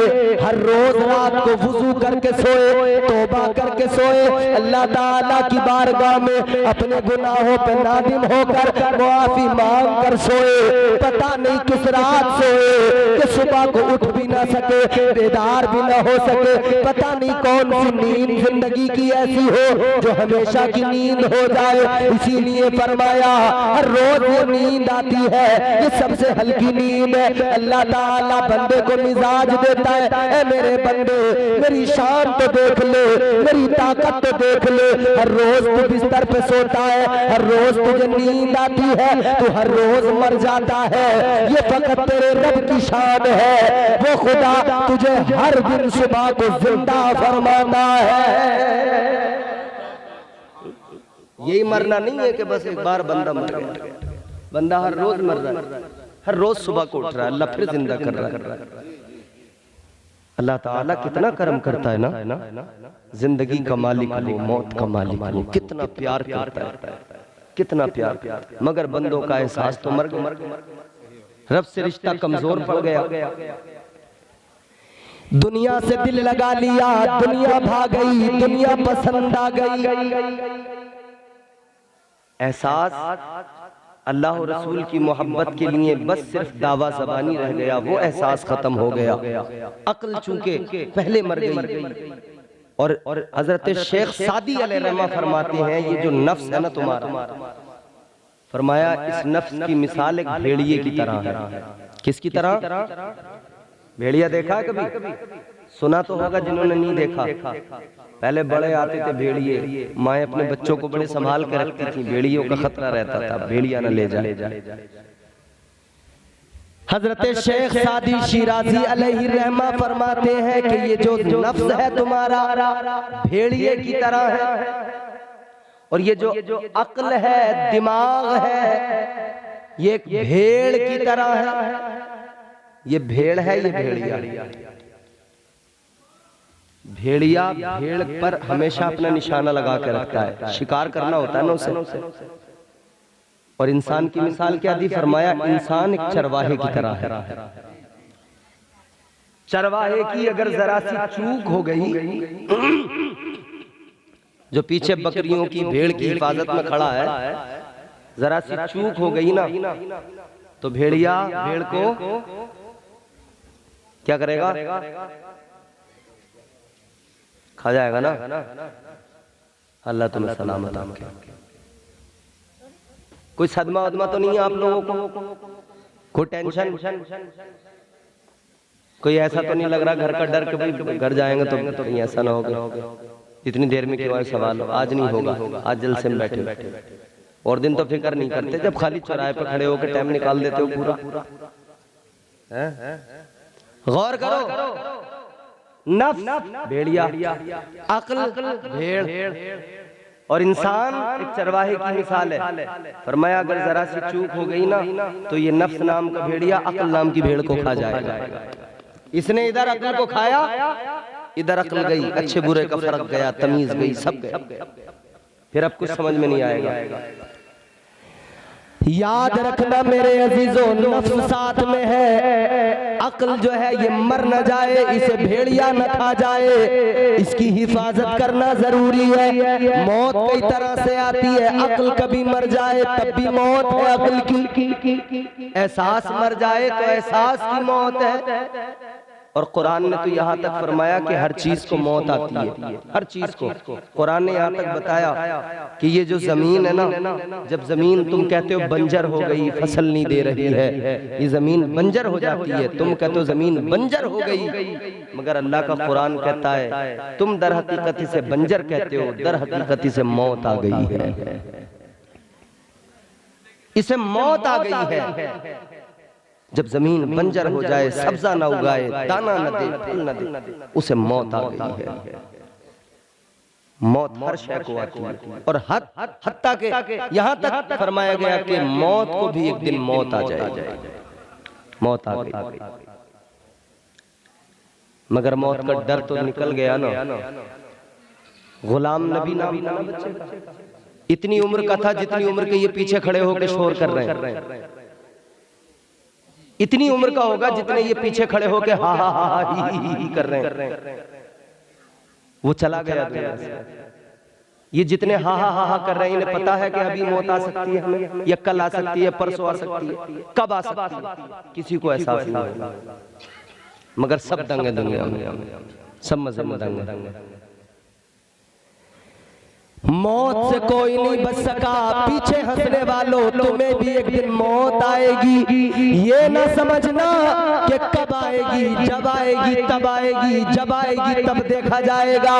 हर रोज रात को वुजू करके सोए, तौबा करके सोए, अल्लाह ताला की बारगाह में अपने गुनाहों पे नादिम होकर मुआफी मांग कर सोए। पता नहीं किस रात सोए कि सुबह को उठ भी ना सके, बेदार भी ना हो सके, पता नहीं कौन सी नींद जिंदगी की ऐसी हो जो हमेशा की नींद हो जाए। इसीलिए फरमाया हर रोज ये नींद आती है, ये सबसे हल्की नींद है। अल्लाह ताला बंदे को मिजाज देता है, ऐ मेरे बंदे मेरी शान तो देख ले, मेरी ताकत तो देख ले। हर रोज तू बिस्तर पे सोता है, हर रोज तुझे नींद आती है, तू हर रोज मर जाता है, ये फकत तेरे रब की शान है। वो खुदा तुझे हर दिन सुबह को जिंदा फरमाता है। यही मरना नहीं है कि बस एक बार बंदा मर गया, बंदा हर रोज मर रहा है, हर रोज सुबह को उठ रहा है, अल्लाह फिर जिंदा कर रहा है। अल्लाह ताला कितना करम करता है ना, जिंदगी का मालिक वो, मौत का मालिक वो, कितना प्यार करता है, कितना प्यार। मगर बंदों का एहसास तो मर गया, रब से रिश्ता कमजोर पड़ गया, दुनिया से दिल लगा लिया, दुनिया भाग गई, दुनिया पसंद आ गई। एहसास अल्लाह और रसूल की मोहब्बत के लिए बस सिर्फ दावा ज़बानी रह गया, वो एहसास खत्म हो गया। अक्ल चूंकि पहले मर गई। और हजरत शेख सादी अलैहिर्रहमा फरमाते हैं ये जो नफ्स है ना तुम्हारा, फरमाया इस नफ्स की मिसाल एक भेड़िए की तरह है। किसकी तरह? भेड़िया देखा है कभी? सुना तो होगा जिन्होंने नहीं देखा। पहले बड़े आते थे भेड़िए, माए अपने बच्चों को बड़े संभाल कर रखती थी, भेड़ियों का खतरा रहता था भेड़िया न ले जाए। हजरत शेख सादी शिराजी अलैहिर्रहमा फरमाते हैं कि ये जो नफ्स है तुम्हारा भेड़िए की तरह है, और ये जो अक्ल है, दिमाग है, ये एक भेड़ की तरह है। ये भेड़ है, ये भेड़िया। भेड़िया भेड़ पर हमेशा अपना निशाना लगा के रखता है, शिकार करना होता है ना उसे। और इंसान की मिसाल क्या दी? फरमाया इंसान एक चरवाहे की तरह है। चरवाहे की अगर जरा सी चूक हो गई, जो पीछे बकरियों की भेड़ की हिफाजत में खड़ा है, जरा सी चूक हो गई ना तो भेड़िया भेड़ को क्या करेगा? खा जाएगा ना। अल्लाह तुम्हें सलामत रखे। कोई सदमा वदमा तो नहीं है आप लोगों को? कोई टेंशन? कोई ऐसा तो नहीं लग रहा घर का डर कि भाई घर जाएंगे तो कहीं ऐसा ना होगा? इतनी देर में क्यों सवाल? आज नहीं होगा, आज जल्द से बैठे। और दिन तो फिक्र नहीं करते जब खाली चौराहे पर खड़े होकर टाइम निकाल देते हो पूरा। गौर करो, नफ्स भेड़िया, अक्ल भेड़, और इंसान एक चरवाहे की मिसाल है। फरमाया अगर जरा सी चूक हो गई ना तो ये नफ्स नाम का भेड़िया अक्ल नाम की भेड़ को खा जाएगा। इसने इधर अक्ल को खाया, इधर अक्ल गई, अच्छे बुरे का फर्क गया, तमीज गई, सब गया। फिर अब कुछ समझ में नहीं आएगा। याद रखना मेरे अजीजों, नफ्स साथ में है, अक्ल जो है ये मर न जाए, इसे भेड़िया न खा जाए, इसकी हिफाजत करना जरूरी है। मौत कई तरह से आती है, अक्ल कभी मर जाए तब भी मौत है अक्ल की, एहसास मर जाए तो एहसास की मौत है। और कुरान ने तो यहाँ तक फरमाया कि हर चीज को मौत आती है, हर चीज को। कुरान ने यहाँ तक बताया कि ये जो जमीन है ना, जब जमीन तुम कहते हो बंजर हो गई, फसल नहीं दे रही है, ये जमीन बंजर हो जाती है, तुम कहते हो जमीन बंजर हो गई, मगर अल्लाह का कुरान कहता है तुम दर हकीकत से बंजर कहते हो, दर हकीकत से मौत आ गई है, इसे मौत आ गई है। जब जमीन बंजर हो जाए, सब्जा न उगाए, दाना न दे, फल न दे, उसे मौत आ गई है। मौत हर शय को आती है, और हत्ता के यहाँ तक फरमाया गया कि मौत को भी एक दिन मौत आ जाए, मौत आ गई। मगर मौत का डर तो निकल गया ना। गुलाम नबी नाम ना बच्चे, इतनी उम्र का था जितनी उम्र के ये पीछे खड़े होकर शोर कर रहे हैं, इतनी उम्र का होगा जितने ये पीछे खड़े होके हा हा हा ही कर रहे हैं। वो चला गया दुनिया से। ये जितने हा हा हा कर रहे हैं, इन्हें पता है कि अभी मौत आ सकती है हमें, या कल आ सकती है, परसों आ सकती है, कब आ सकती है, किसी को एहसास नहीं होगा। मगर सब दंगे दुनिया में, सब मजे में दंगे। मौत से कोई नहीं बच सका, पीछे हंसने वालों तुम्हें भी एक दिन मौत आएगी। ये ना समझना कि कब आएगी, जब आएगी तब आएगी, जब आएगी तब देखा जाएगा।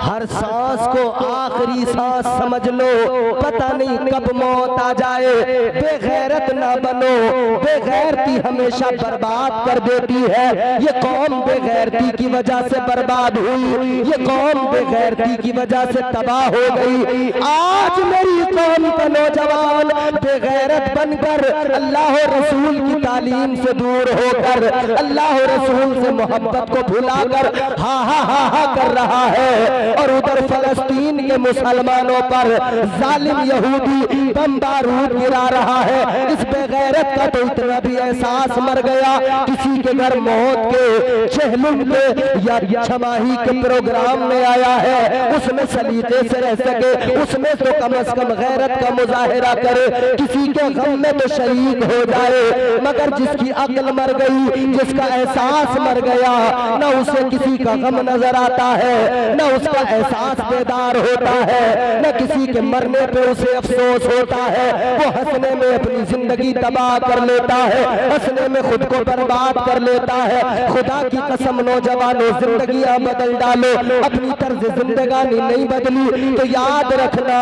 हर सांस को आखिरी सांस समझ लो, पता नहीं कब मौत आ जाए। बेगैरत ना बनो, बेगैरती हमेशा बर्बाद कर देती है। ये कौम बेगैरती की वजह से बर्बाद हुई, ये कौम बेगैरती की वजह से तबाह हो गई। आज मेरी कौम का नौजवान बेगैरत बनकर अल्लाह रसूल की तालीम से दूर होकर अल्लाह रसूल से मोहब्बत को भुलाकर हा हा हा हा कर रहा है, और उधर फलस्तीन के मुसलमानों पर जालिम यहूदी बम बारूद गिरा रहा है। इस बेगैरत का तो इतना भी एहसास मर गया, किसी के घर मौत के चहलुम के या छमाही के प्रोग्राम में आया है, उसमें सलीके से रह सके, उसमें तो कम से कम गैरत का मुजाहिरा करे, किसी के गम में तो शरीक हो जाए। मगर जिसकी अक्ल मर गई, जिसका एहसास मर गया, न उसे किसी का गम नजर आता है, न उसका एहसास बेदार होता है, न किसी के मरने पे उसे अफसोस होता है। वो हंसने में अपनी जिंदगी तबाह कर लेता है, हंसने में खुद को बर्बाद कर लेता है। खुदा की कसम नौजवानों, जिंदगियां बदल डालो, अपनी तर्ज जिंदगानी नहीं बदली तो याद रखना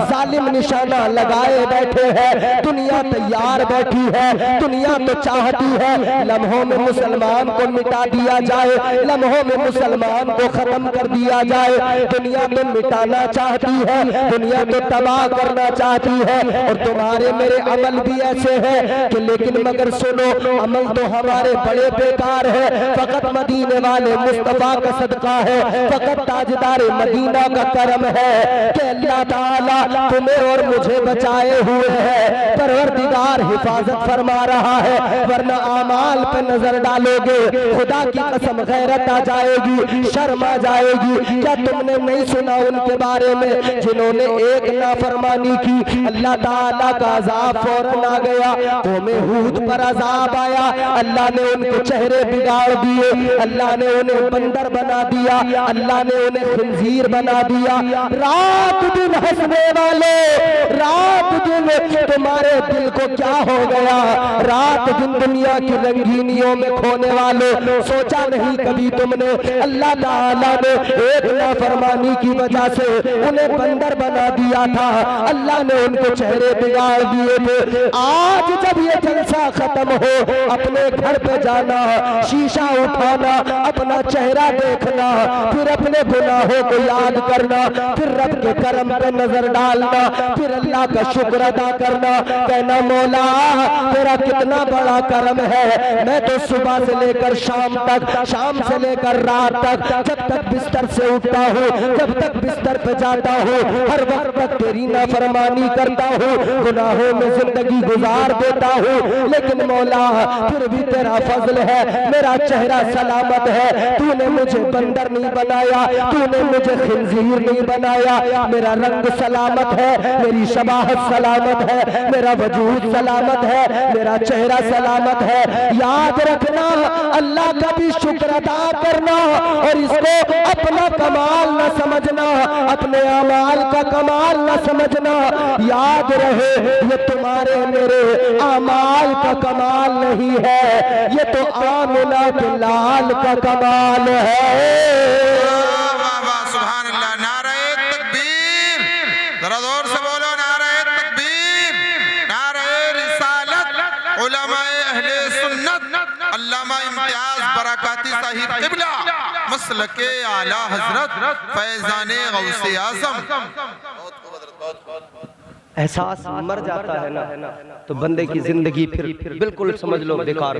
जालिम निशाना लगाए बैठे हैं। दुनिया तैयार बैठी है, दुनिया तो चाहती है लम्हों में मुसलमान को मिटा दिया जाए, लम्हों में मुसलमान को खत्म कर दिया जाए। दुनिया तो मिटाना चाहती है, दुनिया तो तबाह करना चाहती है। और तुम्हारे मेरे अमल भी ऐसे हैं कि लेकिन मगर सुनो, अमल तो हमारे बड़े बेकार है। फकत मदीने वाले मुस्तफा का सदका है, फकत ताजदार मदीना का करम है कि अल्लाह ताला तुम्हें और मुझे बचाए हुए है। परवरदिगार हिफाजत फरमा रहा है, वरना आमाल पे नजर डालोगे खुदा की कसम गैरत आ जाएगी, शर्म आ जाएगी। क्या तुमने नहीं सुना उनके बारे में जिन्होंने एक नाफरमानी की, अल्लाह ताला का अजाब फौरन आ गया। कौमे हूद पर अजाब आया, अल्लाह ने उनके चेहरे बिगाड़ दिए, अल्लाह ने उन्हें बंदर बना दिया, अल्लाह ने उन्हें खंजीर बना दिया। रात दिन हंसने वाले, रात दिन तुम्हारे दिल को क्या हो गया? रात दिन दुनिया की रंगीनियों में खोने वालों, सोचा नहीं कभी तुमने अल्लाह ताला ने एक नाफरमानी की वजह से उन्हें बंदर बना दिया था, अल्लाह ने उनके चेहरे बिगाड़ दिए थे। आज जब ये जलसा खत्म हो, अपने घर पे जाना, शीशा उठाना, अपना चेहरा देखना, फिर अपने गुनाहों को याद करना, फिर रब के करम पे नजर डालना, फिर अल्लाह का शुक्र अदा करना, कहना मौला तेरा कितना बड़ा करम है, मैं तो सुबह से लेकर शाम तक, शाम से लेकर रात तक, जब तक बिस्तर से उठता हूँ, जब तक बिस्तर पे जाता हूँ, हर वक्त तक तेरी नाफरमानी करता हूँ, गुनाहों में जिंदगी गुजार देता हूँ, लेकिन मौला फिर भी तेरा फजल है, मेरा चेहरा सलामत है, तूने मुझे बंदर नहीं बनाया, तूने मुझे खिंजीर नहीं बनाया, मेरा रंग सलामत है, मेरी शबाहत सलामत है, मेरा वजूद सलामत है, मेरा चेहरा सलामत है। याद रखना अल्लाह का भी शुक्र अदा करना और इसको अपना कमाल न समझना, अपने अमाल का कमाल न समझना। याद रहे ये तुम्हारे मेरे अमाल का कमाल नहीं है, ये तो आमिना के लाल का कमाल है। वाह वाह सुभान अल्लाह, नारे तकबीर, जरा जोर से बोलो नारे तकबीर, नारे रिसालत, उलमाए अहले सुन्नत, अल्लामा इम्तियाज बरकाती साहिब क़िबला, मसलके आला हजरत फैजाने गौसे आज़म। एहसास मर जाता है ना तो बंदे की जिंदगी फिर बिल्कुल समझ लो बेकार।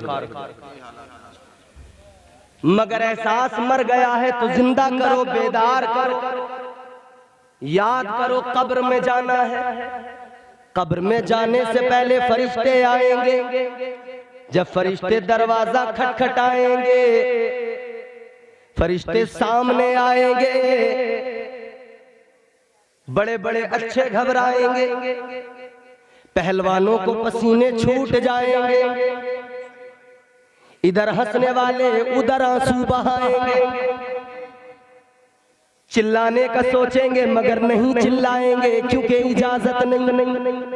मगर एहसास मर गया है तो जिंदा करो, बेदार करो, याद करो कब्र में जाना है। कब्र में जाने से पहले फरिश्ते आएंगे, जब फरिश्ते दरवाजा खटखटाएंगे, फरिश्ते सामने आएंगे, बड़े बड़े अच्छे घबराएंगे, पहलवानों को पसीने छूट जाएंगे, इधर हंसने वाले उधर आंसू बहाएंगे, चिल्लाने का सोचेंगे मगर नहीं चिल्लाएंगे क्योंकि इजाजत नहीं।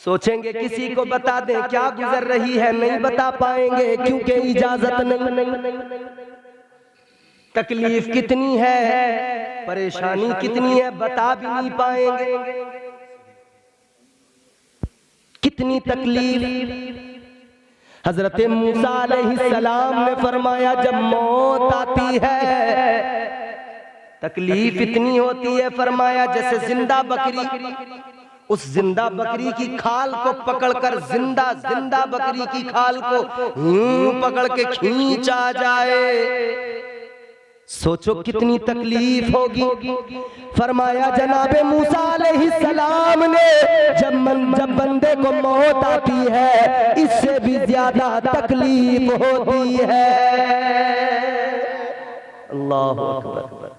सोचेंगे किसी को बता दें क्या गुजर रही है, नहीं बता पाएंगे क्योंकि इजाजत नहीं। तकलीफ कितनी है, परेशानी कितनी है, बता भी नहीं पाएंगे। कितनी तकलीफ। हजरत मूसा अलैहिस्सलाम ने फरमाया जब मौत आती है तकलीफ इतनी होती है, फरमाया जैसे जिंदा बकरी, उस जिंदा बकरी की खाल को पकड़कर, जिंदा बकरी की खाल को पकड़ के खींचा जाए। सोचो कितनी तकलीफ होगी। फरमाया जनाबे मूसा अलैहिस्सलाम ने जब बंदे को मौत आती है इससे भी ज्यादा तकलीफ होती है। अल्लाह अकबर।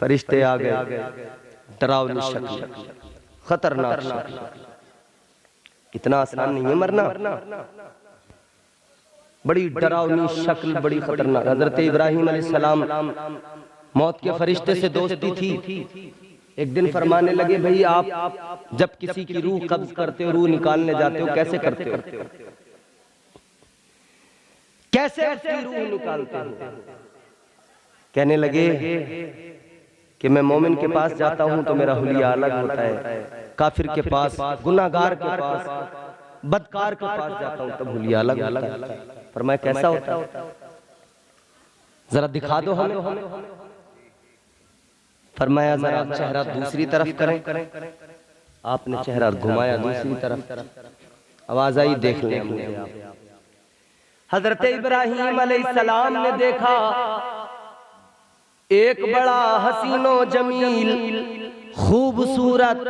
फरिश्ते आ गए, डरावनी शक्ल, खतरनाक शक्ल। इतना आसान नहीं है मरना, बड़ी डरावनी शक्ल, बड़ी खतरनाक। हजरत इब्राहिम अलैहिस्सलाम मौत के फरिश्ते से दोस्ती थी। एक दिन फरमाने लगे भाई आप जब किसी की रूह कब्ज करते हो, रूह निकालने जाते हो, कैसे करते हो, कैसे उसकी रूह निकालते हो? कहने लगे कि मैं मोमिन के पास जाता हूं तो मेरा हुलिया अलग होता है, काफिर के पास, गुनाहगार के पास, बदकार के पास जाता हूं तब हुलिया अलग होता है। फरमाया कैसा होता है, जरा दिखा दो हमें। फरमाया जरा चेहरा दूसरी तरफ करें। आपने चेहरा घुमाया दूसरी तरफ, आवाज आई देख लें। हजरत इब्राहिम अलैहिस्सलाम ने देखा एक बड़ा हसीनो जमील खूबसूरत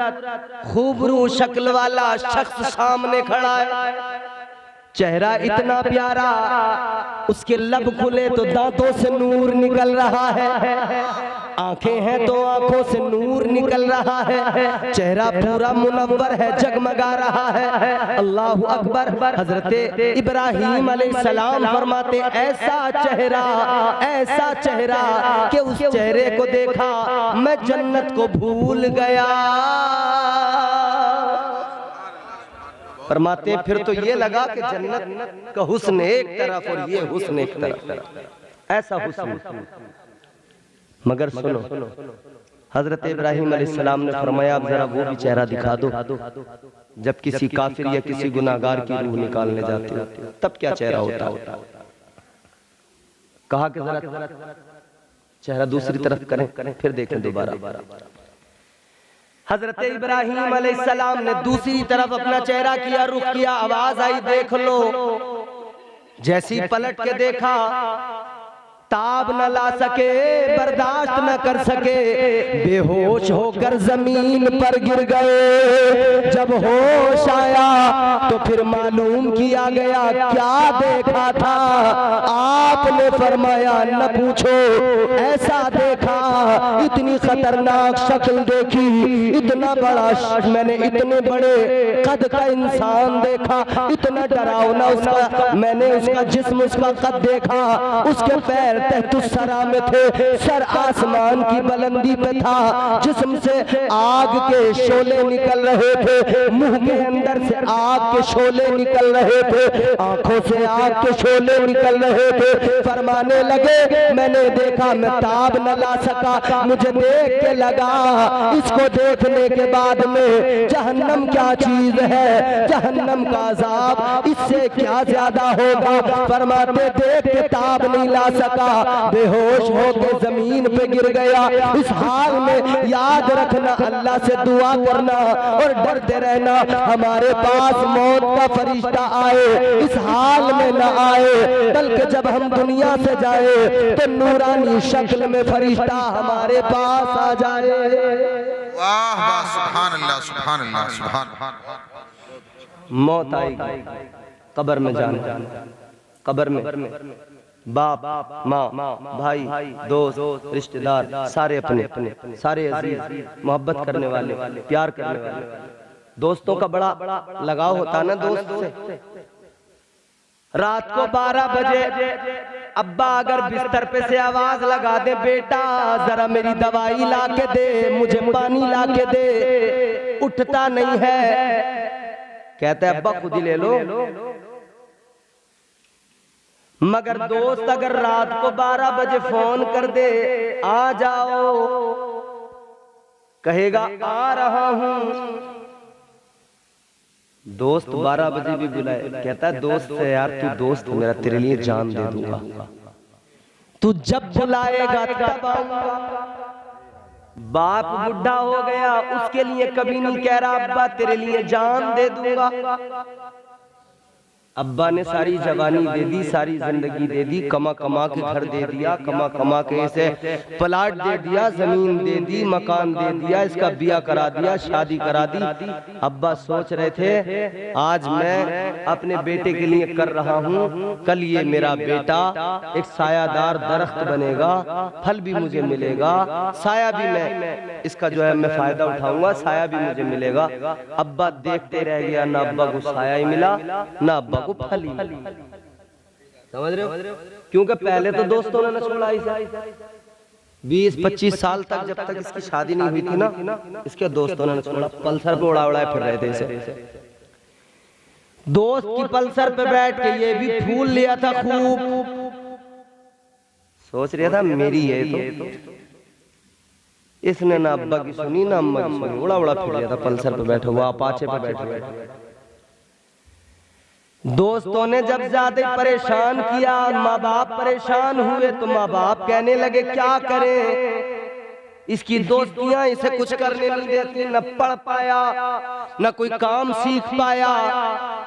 खूबरू शक्ल वाला शख्स सामने खड़ा है। चेहरा इतना प्यारा, उसके लब खुले तो दांतों से नूर निकल रहा है, आंखें हैं तो आंखों से नूर निकल रहा है, चेहरा पूरा मुनव्वर है, जगमगा रहा है। अल्लाहु अकबर। हजरत इब्राहिम अलैहिस्सलाम फरमाते ऐसा चेहरा कि उस चेहरे को देखा मैं जन्नत को भूल गया। फरमाते फिर तो ये लगा कि जन्नत का हुस्न एक तरफ और ये हुस्न एक तरफ, ऐसा हुस्न। मगर सुनो, हजरत इब्राहिम अलैहिस्सलाम ने फरमाया अब जरा वो भी चेहरा दिखा दो जब किसी काफिर या किसी गुनाहगार की रूह निकालने जाते हो तब क्या चेहरा होता है। कहा कि जरा चेहरा दूसरी तरफ करें, फिर देखें दोबारा। हजरत इब्राहिम अलैहिस्सलाम ने दूसरी तरफ अपना चेहरा किया, रुख किया, आवाज आई देख लो। जैसी पलट के देखा, ताब न ला सके, बर्दाश्त न कर सके, बेहोश होकर जमीन पर गिर गए। जब होश आया तो फिर मालूम किया गया क्या देखा था। आपने फरमाया न पूछो, ऐसा देखा, इतनी खतरनाक शक्ल देखी, इतना बड़ा, मैंने इतने बड़े कद का इंसान देखा, इतना डरावना उसका, मैंने उसका जिस्म, उसका कद देखा, उसके पैर तहतुस्सरा में थे, सर आसमान की बुलंदी पे था, जिस्म से आग के शोले निकल रहे थे, मुंह के अंदर से आग के शोले निकल रहे थे, आंखों से आग के शोले निकल रहे थे। फरमाने लगे मैंने देखा, मैं ताब न ला सका, मुझे देख के लगा, इसको देखने के बाद में जहन्नम क्या चीज है, जहन्नम का अजाब इससे क्या ज्यादा होगा। फरमाते देख के ताब नहीं ला सका, बेहोश होकर जमीन पे गिर गया। इस हाल में याद रखना, अल्लाह से दुआ करना और डरते रहना, हमारे पास मौत का फरिश्ता आए, इस हाल में न आए, बल्कि जब हम दुनिया से जाए तो नूरानी शक्ल में फरिश्ता हमारे पास आ जाए। वाह वाह, सुभान अल्लाह, सुभान अल्लाह, सुभान। मौत आएगी, कब्र में जाना, कब्र में बाप, माँ, भाई, दोस्त, रिश्तेदार, सारे अपने, सारे अजीज, मोहब्बत करने वाले, प्यार करने वाले। दोस्तों का बड़ा लगाव होता ना दोस्त से। रात को 12 बजे अब्बा अगर बिस्तर पे से आवाज लगा दे, बेटा जरा मेरी दवाई ला के दे, मुझे पानी ला के दे, उठता नहीं है, कहते हैं अब्बा खुद ही ले लो। मगर दोस्त अगर रात को 12 बजे फोन कर दे, आ जाओ, कहेगा आ रहा हूं। दोस्त 12 बजे भी बुलाए, कहता है दोस्त है यार, तू दोस्त है मेरा, तेरे लिए जान दे दूंगा, तू जब बुलाएगा तब आऊंगा। बाप बुढ़ा हो गया, उसके लिए कभी नहीं कह रहा अब्बा तेरे लिए जान दे दूंगा। अब्बा ने सारी जवानी दे दी, सारी जिंदगी दे दी, कमा कमा के घर दे दिया, कमा कमा के इसे प्लाट दे दिया, जमीन दे दी, मकान दे दिया, इसका बिया करा दिया, शादी करा दी। अब्बा सोच रहे थे आज मैं अपने बेटे के लिए कर रहा हूँ, कल ये मेरा बेटा एक सायादार दरख्त बनेगा, फल भी मुझे मिलेगा, साया भी मैं इसका जो है मैं फायदा उठाऊंगा, साया भी मुझे मिलेगा। अब्बा देखते रह गया, ना अब्बा को साया ही मिला, ना अब्बा को फल ही। समझ रहे हो? क्योंकि पहले तो दोस्तों ने न छोड़ा इसे, 20-25 साल तक, जब तक इसकी शादी नहीं हुई थी ना, इसके दोस्तों ने न छोड़ा, पल्सर पे उड़ा उड़ा फिर रहे थे इसे। दोस्त की पल्सर पे बैठ के ये भी फूल लिया था खूब, सोच रहा था मेरी है तो इसने ना अब्बा की सुनी ना अम्मा की सुनी, उड़ा उड़ा फिर रहा था पल्सर पे बैठा हुआ, अपाचे पे बैठा हुआ। दोस्तों ने जब ज्यादा परेशान किया, माँ बाप परेशान हुए, तो माँ बाप कहने लगे क्या करें, इसकी दोस्तियां इसे कुछ करने नहीं देती, न पढ़ पाया, न कोई काम सीख पाया,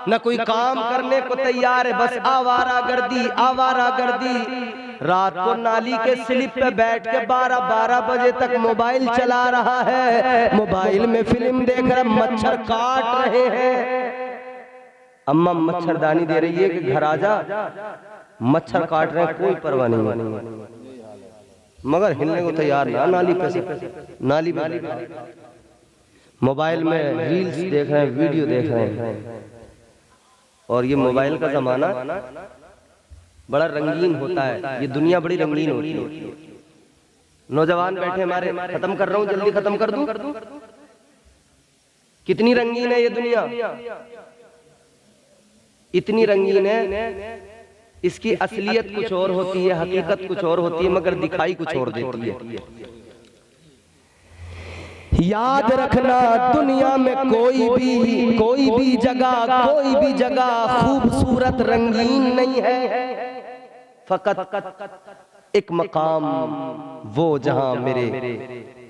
न कोई काम करने को तैयार है, बस आवारागर्दी, आवारागर्दी। रात को नाली के स्लिप पे बैठ के 12-12 बजे तक मोबाइल चला रहा है, मोबाइल में फिल्म देख रहा, मच्छर काट रहे हैं, अम्मा मच्छरदानी दे रही है कि घर आ जा, मच्छर काट रहे हैं, कोई परवाह नहीं, मगर हिलने को तैयार ना, नाली पे से, नाली पे मोबाइल में रील्स देख रहे हैं, वीडियो देख रहे हैं। और ये मोबाइल का जमाना बड़ा रंगीन होता है, ये दुनिया बड़ी रंगीन होती है। नौजवान बैठे हमारे, खत्म कर रहा हूँ, जल्दी खत्म कर दूं, कितनी रंगीन है ये दुनिया, इतनी रंगीन है, इसकी असलियत कुछ और होती है, हकीकत कुछ और होती है, मगर दिखाई कुछ और देती है। याद रखना दुनिया में कोई भी जगह खूबसूरत रंगीन नहीं है, फकत एक मकाम वो जहां मेरे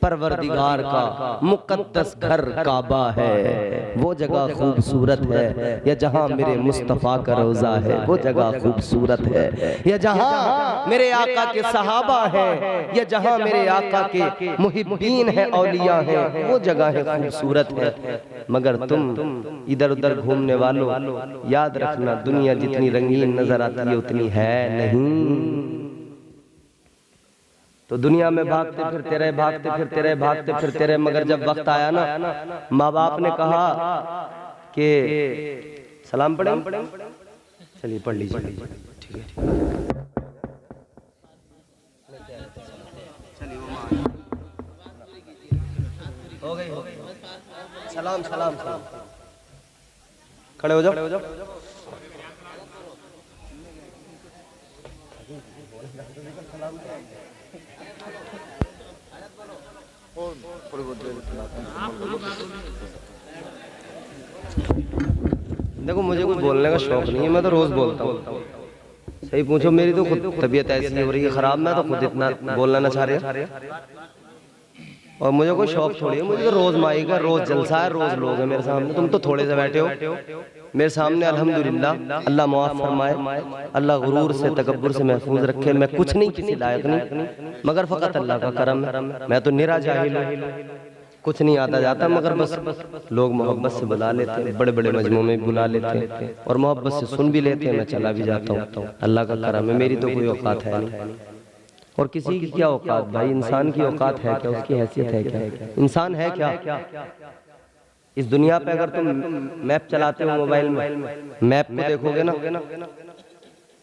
परवरदिगार का मुकद्दस घर काबा है, वो जगह खूबसूरत है। या जहां मेरे मुस्तफ़ा का रोज़ा है, वो जगह खूबसूरत है। या जहां मेरे आका के सहाबा हैं, या जहां मेरे आका के मुहिब्बीन हैं, औलिया हैं, वो जगह है खूबसूरत है। मगर तुम इधर उधर घूमने वालों, याद रखना दुनिया जितनी रंगीन नजर आती है उतनी है नहीं। तो दुनिया में भागते फिरते रहे, भागते फिरते रहे, भागते फिरते रहे, मगर जब वक्त आया ना, माँ बाप ने कहा कि सलाम पढ़े, चलिए पढ़ लीजिए, ठीक है। हो गई, हो गई। सलाम सलाम सलाम, खड़े हो जाओ। देखो मुझे कुछ बोलने का शौक नहीं है, मैं तो रोज बोलता हूँ। सही पूछो, मेरी तो खुद तबीयत ऐसी हो रही है खराब, मैं तो खुद इतना बोलना ना चाह रहा। और मुझे कोई शौक छोड़िए, मुझे तो रोज माई का रोज जलसा है, रोज लोग हैं मेरे सामने। तुम तो थोड़े से बैठे हो मेरे सामने, अल्हम्दुलिल्लाह। अल्लाह मुआफ़ फरमाए, अल्लाह गुरूर से तकब्बुर से महफूज रखे। मैं कुछ नहीं, किसी लायक नहीं, मगर फ़कत अल्लाह का करम है। मैं तो निरा जाहिल हूँ, कुछ नहीं आता जाता, मगर बस लोग मोहब्बत से बुला लेते हैं, बड़े बड़े मजमू में बुला लेते हैं और मोहब्बत से सुन भी लेते हैं। मैं चला भी जाता हूँ, अल्लाह का करम है। मेरी तो कोई औकात है नहीं, और किसी की क्या औकात भाई? इंसान की औकात है क्या? उसकी हैसियत है क्या? इंसान है क्या? इस दुनिया पे अगर तुम मैप चलाते हो मोबाइल में, मैप को देखोगे ना,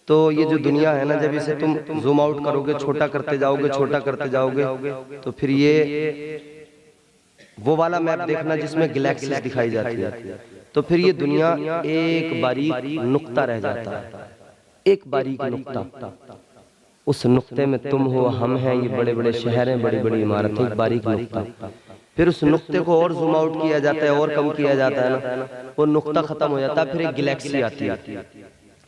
तो ये जो दुनिया है ना, जब इसे तुम जूम आउट करोगे, छोटा करते जाओगे, छोटा करते जाओगे, तो फिर ये वो वाला मैप देखना जिसमें गैलेक्सीज दिखाई जाती है, तो फिर ये दुनिया एक बारीक नुक्ता रह जाता है, एक बारीक नुक्ता। उस नुक्ते में तुम हो, हम हैं, ये बड़े बड़े शहर हैं, बड़ी बड़ी इमारतें, एक बारीक नुक्ता। फिर उस नुक्ते को और जूम आउट किया जाता है, और कम किया जाता है ना, वो नुक्ता खत्म हो जाता है, फिर एक गैलेक्सी आती है,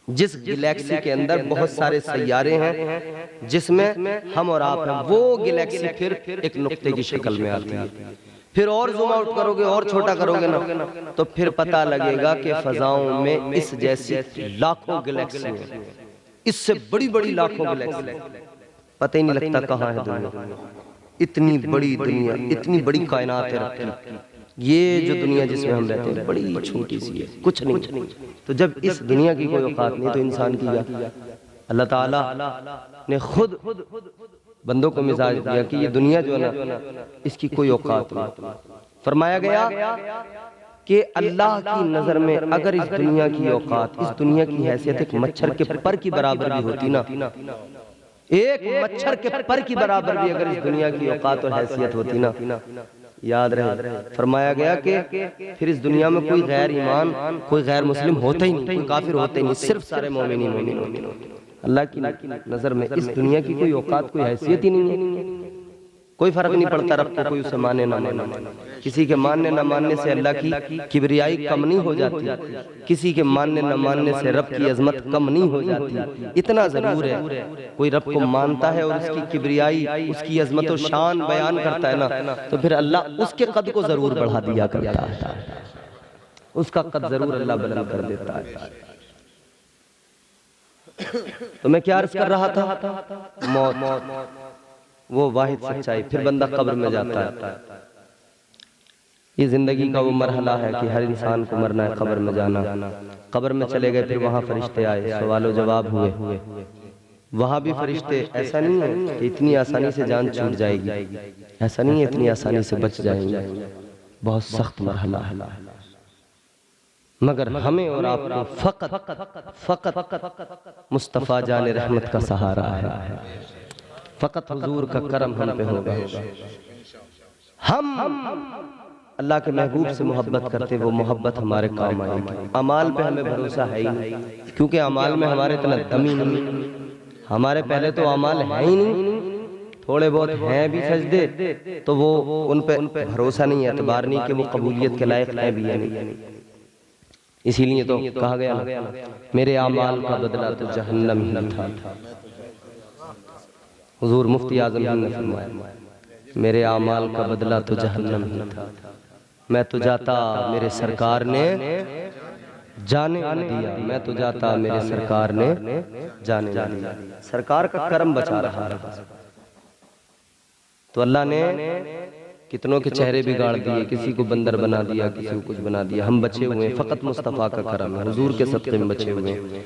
जिस गैलेक्सी के अंदर बहुत सारे सैयारे हैं, जिसमें हम और आप हैं। वो गैलेक्सी फिर एक नुक्ते की शक्ल में आती है। फिर और जूम आउट करोगे और छोटा करोगे ना, तो फिर पता लगेगा कि फजाओं में इस जैसी लाखों गैलेक्सी हैं, इससे बड़ी बड़ी लाखों गैलेक्सी, पता ही नहीं लगता कहाँ है दुनिया। इतनी बड़ी दुनिया, इतनी बड़ी कायनात है। ये जो दुनिया जिसमें हम रहते हैं बड़ी छोटी सी है, कुछ नहीं। तो जब इस दुनिया की कोई औकात नहीं, तो इंसान की क्या? अल्लाह ताला ने खुद बंदों को मिजाज दिया कि ये दुनिया जो है ना, इसकी कोई औकात नहीं। फरमाया गया कि अल्लाह की नजर में अगर इस दुनिया की औकात, इस दुनिया की हैसियत एक मच्छर के पर की बराबर भी होती ना, एक मच्छर के पर की बराबर भी अगर इस दुनिया की औकात और हैसियत होती ना, याद रहे, फरमाया गया कि फिर इस दुनिया में कोई गैर ईमान, कोई गैर मुस्लिम होता ही नहीं, कोई काफिर होते ही नहीं, सिर्फ सारे मोमिन ही मोमिन। अल्लाह की नजर में इस दुनिया की कोई औकात, कोई हैसियत ही नहीं है। कोई फर्क नहीं पड़ता रब को कोई उसे माने ना माने। किसी के मानने ना मानने से अल्लाह की किबरियाई कम नहीं हो जाती, किसी के मानने ना मानने से रब की अजमत कम नहीं हो जाती। इतना जरूर है, कोई रब को मानता है और उसकी किबरियाई, उसकी अजमत और शान बयान करता है ना, तो फिर अल्लाह उसके कद को जरूर बढ़ा दिया करता है, उसका कद जरूर अल्लाह बुलंद कर देता है। तो मैं क्या अर्ज कर रहा था? मौत वो वाहिद सच्चाई। फिर बंदा कब्र में जाता है। ये जिंदगी का वो मरहला है कि हर इंसान को मरना है, कब्र में जाना। कब्र में चले गए, फिर वहां फरिश्ते आए, सवालो जवाब हुए। वहां भी फरिश्ते, ऐसा नहीं है कि इतनी आसानी से जान छूट जाएगी, ऐसा नहीं है इतनी आसानी से बच जाएंगे। बहुत सख्त मरहला है, मगर हमें और आपको फकत मुस्तफ़ा जाने रहमत का सहारा है, फकत हुजूर का करम हम पे होगा। हम अल्लाह के महबूब से मोहब्बत करते, वो मोहब्बत हमारे काम आएगी। अमाल पे हमें भरोसा है ही नहीं, क्योंकि अमाल में हमारे इतना दम ही नहीं, हमारे पहले तो अमाल है ही नहीं। थोड़े बहुत हैं भी सजदे, तो वो उन पे भरोसा नहीं है, एतबार नहीं कि वो कबूलियत के लायक है भी या नहीं। इसीलिए तो कहा गया ना, मेरे अमाल का बदला तो जहन्नम ही था। हुजूर मुफ्ती आजम ने फरमाया, मेरे आमाल का बदला तो जहन्नम ही था, मैं तो जाता मेरे सरकार ने जाने न दिया, मैं तो जाता मेरे सरकार ने जाने न दिया। सरकार का करम बचा रहा है। तो अल्लाह ने कितनों के चेहरे बिगाड़ दिए, किसी को बंदर बना दिया, किसी को कुछ बना दिया, हम बचे हुए हैं। फ़कत मुस्तफ़ा का करम है, हुजूर के सदक़े में बचे हुए हैं,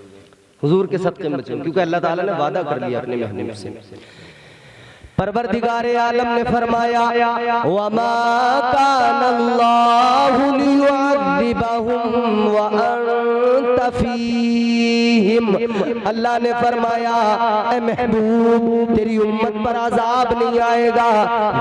हुजूर के सदक़े में बचे हुए, क्योंकि अल्लाह ताला ने वादा कर लिया अपने महबूब से। परवरदिगारे आलम ने फरमाया, वमा कानल्लाहु लियुअज़्ज़िबहुम व अंत फीहिम। अल्लाह ने फरमाया, ए महबूब तेरी उम्मत पर अज़ाब नहीं आएगा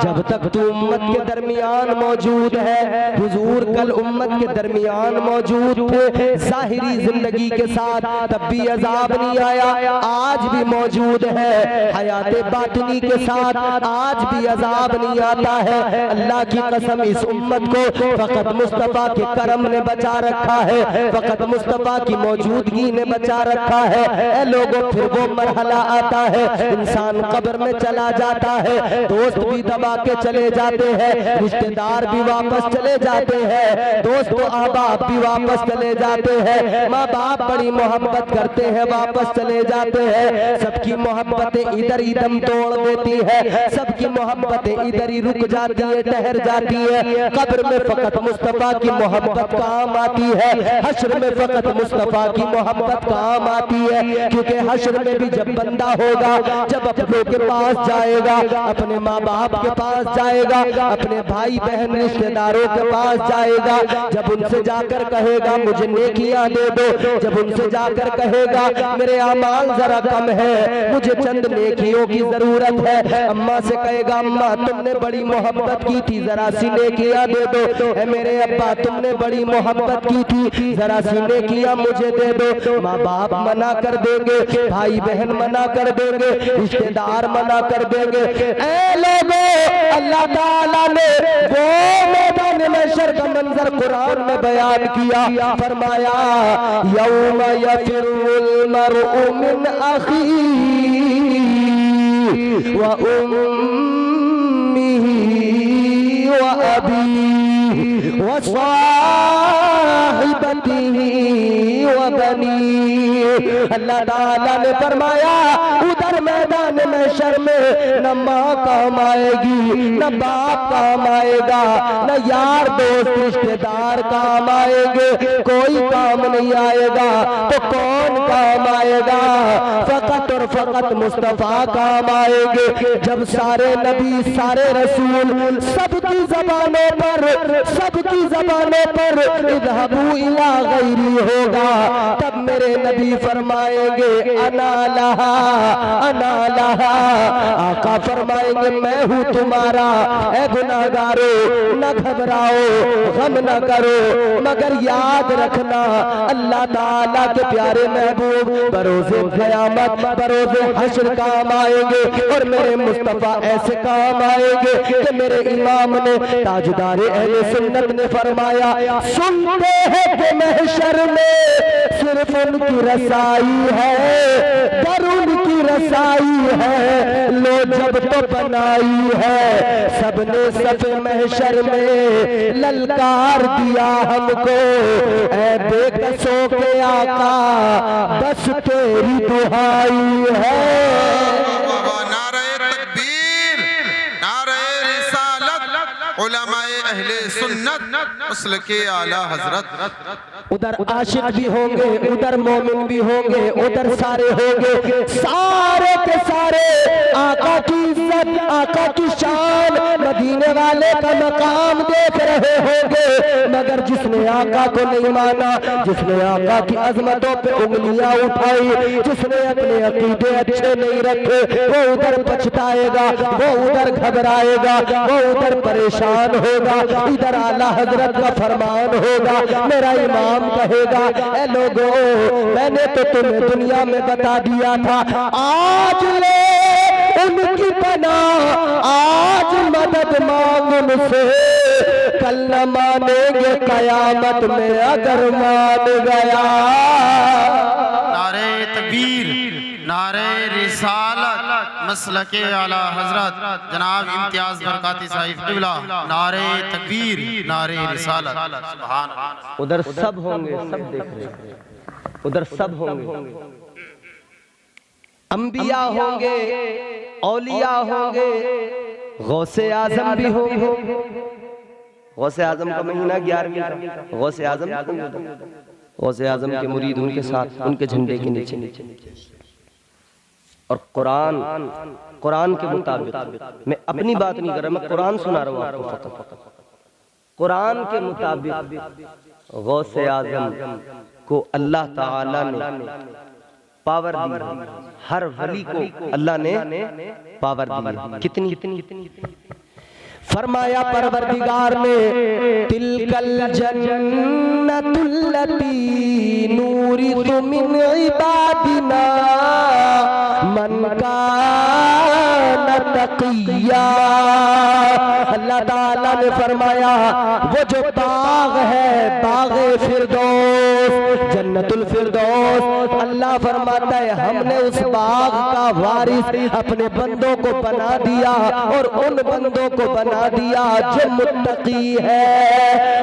जब तक तू उम्मत के दरमियान मौजूद है। हुजूर कल उम्मत के दरमियान मौजूद थे ज़ाहिरी जिंदगी के साथ, तब भी अज़ाब नहीं आया, आज भी मौजूद है हयात बातिनी के साथ, आज भी अजाब नहीं आता है। अल्लाह की कसम इस उम्मत को फकत मुस्तफा के करम ने बचा रखा है, फकत मुस्तफा की मौजूदगी ने बचा रखा है। ए लोगों, फिर वो मरहला आता है, इंसान कब्र में चला जाता है, दोस्त भी दबा के चले जाते हैं, रिश्तेदार भी वापस चले जाते हैं, दोस्त अहबाब भी वापस चले जाते हैं, माँ बाप बड़ी मोहब्बत करते हैं, वापस चले जाते हैं, सबकी मोहब्बतें इधर ही दम तोड़ देती है, सबकी मोहब्बतें इधर ही रुक जाती है, ठहर जाती है। कब्र में फकत मुस्तफा की मोहब्बत काम आती है, हश्र में फकत मुस्तफा की मोहब्बत काम आती है, क्योंकि हश्र में भी जब बंदा होगा, जब अपनों के पास जाएगा, अपने माँ बाप के पास जाएगा, अपने भाई बहन रिश्तेदारों के पास जाएगा, जब उनसे जाकर कहेगा मुझे नेकियां दे दो, जब उनसे जाकर कहेगा मेरे अमाल जरा कम है, मुझे चंद नेकियों की जरूरत है, अम्मा से कहेगा अम्मा तुमने बड़ी मोहब्बत की थी, जरा सी नेकियां दे दो, है मेरे अब्बा तुमने बड़ी मोहब्बत की थी, जरा सी नेकियां मुझे दे दो। माँ बाप मना कर देंगे, भाई बहन मना कर देंगे, रिश्तेदार मना कर देंगे। ऐ लोगों, अल्लाह ताला ने वो मैदान महशर का मंजर कुरान में बयान किया, फरमाया यौमा यफिरुल मरउ मिन अखीही व उम्मिही व अबीही व साहिबतिही व बनीही। अल्लाह ताला ने फरमाया उधर मैदान महशर में न माँ काम आएगी, न बाप काम आएगा, न यार दोस्त रिश्तेदार काम आएंगे, कोई काम नहीं आएगा। तो कौन काम आएगा? फकत और फकत मुस्तफा काम आएंगे। जब सारे नबी, सारे रसूल सबकी जबानों पर इज़हबू इला गैरी होगा, तब मेरे नबी फरमाएंगे अना लहा अना लहा। आका फरमाएंगे मैं हूँ तुम्हारा। ऐ गुनाहगारों न घबराओ, गम न करो, मगर याद रखना अल्लाह ताला के प्यारे महबूब बरोज़े क़यामत, बरोज़े हश्र काम आएंगे, और मेरे मुस्तफ़ा ऐसे काम आएंगे कि मेरे इमाम ने, ताजदारे अहले सुन्नत ने फरमाया, सुनते हैं कि महशर में सिर्फ उनकी रसाई है, दर उनकी रसाई है, लो जब तो बनाई है, सबने सफ़े महशर में ललकार दिया हमको, ऐ बेकसों के आका बस तेरी दुहाई है। नारे तकबीर, नारे रिसालत, उलमाए अहले सुन्नत, मसलके आला हजरत। उधर आशिक भी होंगे, उधर मोमिन भी होंगे, उधर सारे होंगे, सारे के सारे आका की इज्जत, आका की शान, मदीने वाले का मकाम देख रहे होंगे, मगर जिसने आका को नहीं माना, जिसने आका की अजमतों पे उंगलियां उठाई, जिसने अपने अकीदे अच्छे नहीं रखे, वो उधर पछताएगा, वो उधर घबराएगा, वो उधर परेशान होगा, इधर आला हजरत का फरमान होगा। मेरा इमाम कहेगा ए लोगों, मैंने तो तुम्हें दुनिया में बता दिया था, आज ले उनकी पनाह, आज मदद मांग उनसे, कल न मानेंगे कयामत में अगर मान गया। नारे तकबीर, नारे रिसालत, मसलके आला हजरत जनाब इम्तियाज बरकाती साहिब क़िबला, नारे तकबीर, नारे रिसालत। सुभान अल्लाह। उधर सब होंगे, सब देख रहे हैं, उधर सब होंगे, अंबिया होंगे, औलिया होंगे, गौसे आजम भी होंगे। गौसे आजम का महीना 11वीं का, गौसे आजम गौसे आजम के मुरीद उनके साथ, उनके झंडे के नीचे। और कुरान के मुताबिक, मैं अपनी बात नहीं कर रहा, मैं कुरान सुना रहा हूँ आपको फकत। कुरान के मुताबिक गौसे आजम को अल्लाह ताला ने पावर दी, हर वली को अल्लाह ने पावर दी। कितनी? फरमाया परवरदिगार ने, तिलकल जन्नतुल्लती नूरितु मिन इबादिना मन काना तकिया। अल्लाह ताला ने फरमाया, वो जो बाग है, बागे फिरदौस, जन्नतुल फिरदौस, अल्लाह फरमाता है हमने उस बाग का वारिस अपने बंदों को बना दिया, और उन बंदों को बना दिया जो मुत्तकी है।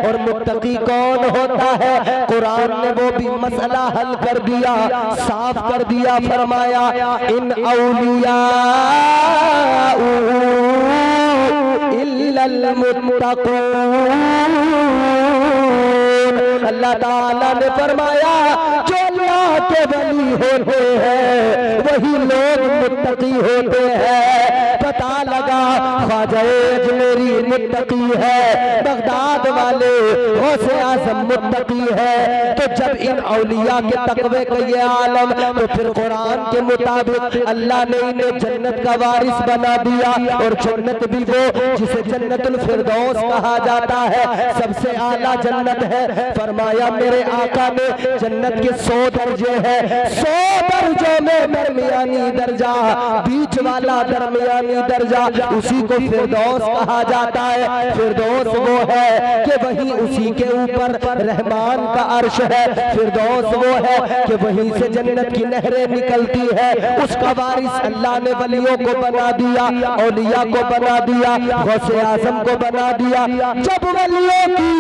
और मुत्तकी कौन होता है? कुरान ने वो भी मसला हल कर दिया, साफ कर दिया। फरमाया, इन औलिया इल्लल मुत्तक़ून। अल्लाह ताला ने फरमाया, जो अल्लाह के वली होते हैं वही लोग मुत्तकी होते हैं। पता लगा ख्वाजा अजमेरी मुत्तकी है, बगदाद वाले गौसे आज़म मुत्तकी है। तो जब इन औलिया के तकवे का ये आलम, तो फिर कुरान के मुताबिक अल्लाह ने इन्हें जन्नत का वारिस बना दिया। और जन्नत भी वो जिसे जन्नतुल फिरदौस कहा जाता है, सबसे आला जन्नत है। फरमाया मेरे आका ने जन्नत के 100 दर्जे हैं, 100 दर्जों में दरमियानी दर्जा, बीच वाला दरमियानी दर्जा, उसी को फिरदौस कहा जाता है। फिरदौस वो है कि वहीं उसी के ऊपर रहमान का अर्श है। फिरदौस वो है कि वहीं से जन्नत की नहरें निकलती है। उसका वारिस अल्लाह ने वलियों को बना दिया, औलिया को बना दिया, गौसे आजम को बना दिया। जब वलियों की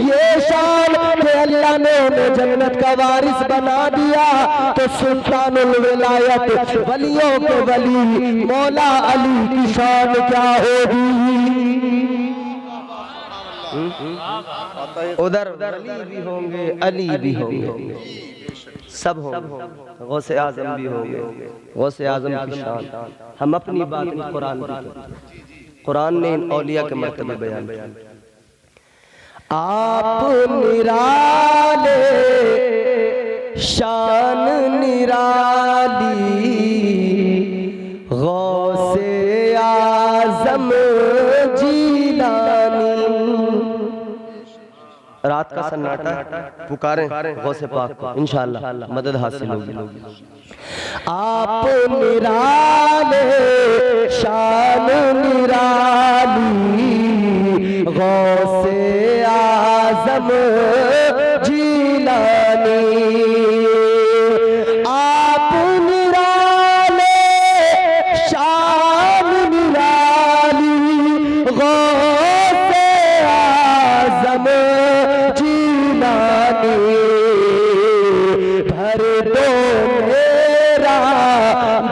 ये शान कि अल्लाह ने उन्हें जन्नत का वारिस बना दिया, तो सुल्तानुल विलायत वलियों के वली मौला अली की शान क्या होगी? उधर वली भी होंगे, अली भी होंगे, सब होंगे, गौसे आजम भी होंगे। गौसे आजम की शान हम अपनी बात नहीं, कुरान भी करते। कुरान ने इन औलिया के मर्तबे बयान किए। आप निराले शान निराली, गौसे आजम जीलानी। रात का सन्नाटा पुकारें गौसे पाक को, इंशाअल्लाह मदद हासिल होगी। आप निराले शान निराली, गौसे आजम जीलानी। आप निराले शान निराली, गौसे आजम जीलानी। भर दो मेरा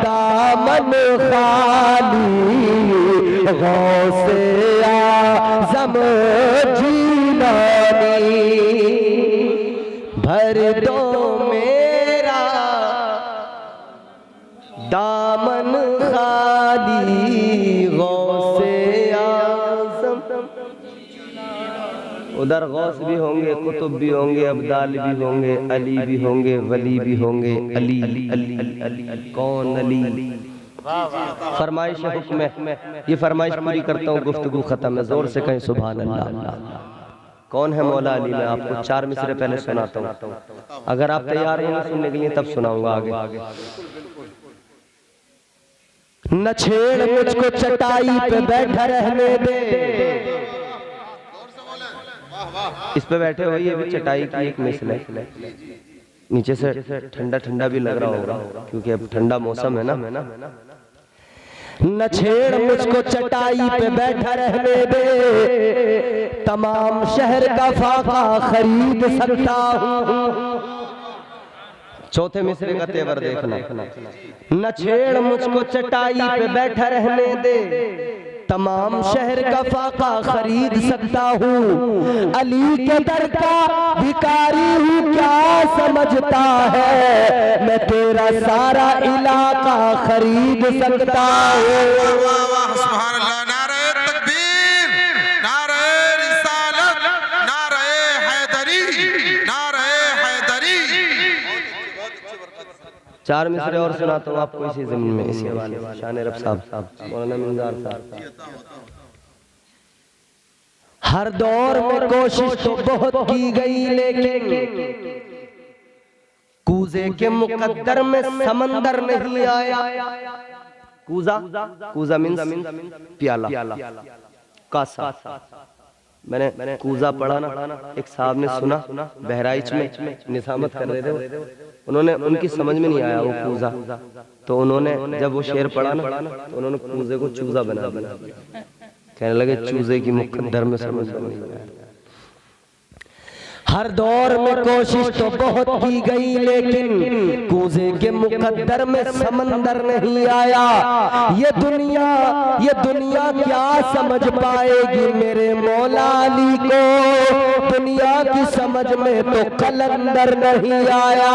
दामन खाली, गौसे आज़म जीलानी। भर दो मेरा दामन खाली, गौसे आज़म। उधर गौस भी होंगे, कुतुब भी होंगे, अब्दाल भी होंगे, अली भी होंगे, वली भी होंगे। अली अली अली अली, कौन अली? फरमाइश हुक्म है, ये फरमाइश पूरी करता हूँ, गुफ्तगू खत्म है। जोर से कहें सुभान अल्लाह। कौन है मौला अली? मैं आपको 4 मिसरे पहले सुनाता हूँ। अगर आप तैयार हैं सुनने के लिए तब सुनाऊंगा आगे। न छेड़ मुझको चटाई पे बैठा रहने दे। इस पे बैठे हुए ये भी चटाई की एक मिसल है। नीचे से ठंडा ठंडा भी लग रहा होगा क्योंकि अब ठंडा मौसम है ना। न छेड़ मुझको चटाई पे बैठा रहने दे, तमाम शहर का फाका खरीद सकता हूँ। चौथे मिसरे का तेवर देखना। न छेड़ मुझको चटाई पे बैठा रहने दे, तमाम शहर का फाका खरीद सकता हूँ। अली के दर का भिखारी हूँ क्या समझता है, मैं तेरा सारा इलाका खरीद सकता हूँ। वाह वाह सुभान अल्लाह। नारे तकबीर, नारे रिसालत, नारे हैदरी, नारे हैदरी। चार मिसरे और सुनाता हूँ आपको इसी जमीन में, इसी हवाले से। शान रब साहब, मौलाना मिंजार साहब। हर दौर में कोशिश तो बहुत की गई, लेकिन कूजे के मुकद्दर में समंदर नहीं आया। कूजा, कूजा मीन्स प्याला, कासा। मैंने कूजा पढ़ा ना, एक साहब ने सुना बहराइच में निजामत कर रहे थे, उन्होंने, उनकी समझ में नहीं आया वो कूजा, तो उन्होंने जब वो शेर पढ़ा ना तो उन्होंने कूजे को चूजा बना दिया। कहने लगे चूजे की मुकद्दर में समझ नहीं आया। हर दौर में कोशिश तो बहुत की गई, लेकिन कूजे के मुकद्दर में समंदर नहीं आया। ये दुनिया क्या समझ पाएगी मेरे मौला अली को, दुनिया की समझ में तो कलंदर नहीं आया।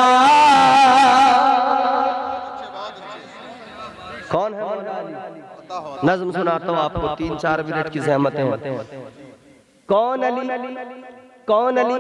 कौन है मौला अली? नज़्म सुनाता हूँ आपको, 3-4 मिनट की ज़हमत है। कौन अली, कौन अली?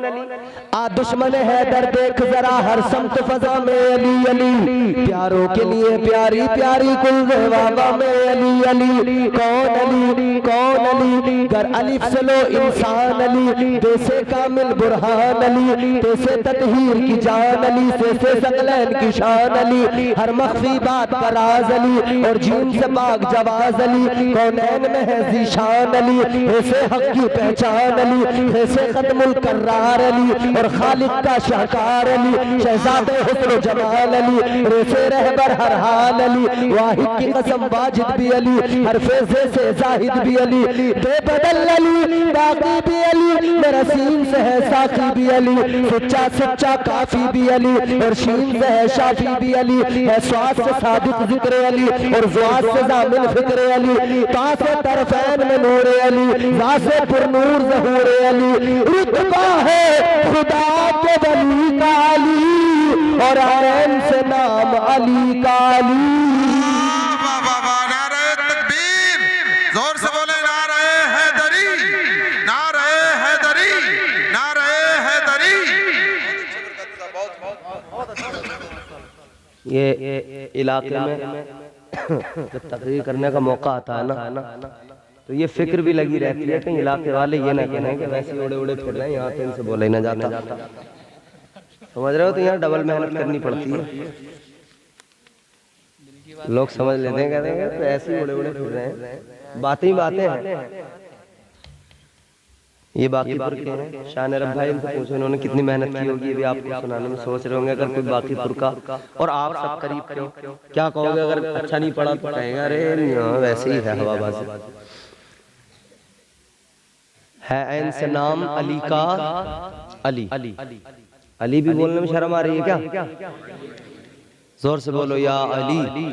आ दुश्मन हैदर देख जरा हर समत फजा में अली अली, प्यारों के लिए प्यारी प्यारी कुलवाबा में अली अली। कौन अली, कौन अली? कर अलिफ से लो इंसान अली, जैसे कामिल बुरहान अली, जैसे ततहीर की जान अली, जैसे सकलैन की शान अली, हर मख्फी बात का राज अली, और जीन से पाक जवाज अली, कौनैन में है जीशान अली, ऐसे हक की पहचान अली, ऐसे खत्मुल कर्रार अली, और खालिक का शाहकार अली, शहजादे हुस्न जमाल अली, रेसे रहबर हर हाल अली, वाहिद की कसम वाजिद भी अली, हर फेज़े से जाहिद भी अली, बेबदल अली, बाकी भी अली, मेरा सीन से है साकी भी अली, सच्चा सच्चा काफी भी अली, और शीन से है शाफी भी अली, है स्वाद से सादिक जिक्र अली, और ज़ुआद से ज़ामिल फिक्र अली, तासे तरफैन में नूर अली, वासे पुरनूर ज़हूर अली, रुतबा है खुदा के वली का अली, और आयन से नाम अली का अली। वाह वाह वाह। नारे तकबीर, जोर से बोले नारे हैदरी, नारे हैदरी, नारे हैदरी। ये इलाके में जब तकरीर करने का मौका आता है ना, तो ये फिक्र भी लगी रहती है कहीं इलाके वाले ये ना कहने कि वैसे उड़े उड़े फिर रहे हैं, यहाँ तो इनसे बोला ही ना जाता। समझ रहे हो? तो यहाँ डबल मेहनत करनी पड़ती है। लोग समझ लेते हैं, कहते हैं तो ऐसे ही उड़े उड़े फिर रहे हैं, बातें ही बातें हैं। ये बाकीपुर के हैं, शान रब भाई, इनसे पूछो इन्होंने कितनी मेहनत की होगी, ये भी आपको सुनाने में सोच रहे होंगे। अगर कोई बाकीपुर का, और आप सब करीब के, क्या कहोगे अगर अच्छा नहीं पढ़ा तो कहेगा अरे वैसे ही है हवाबाजी है। ऐन से नाम अली का अली, अली भी बोलने में शर्म आ रही है क्या? जोर से बोलो या अली,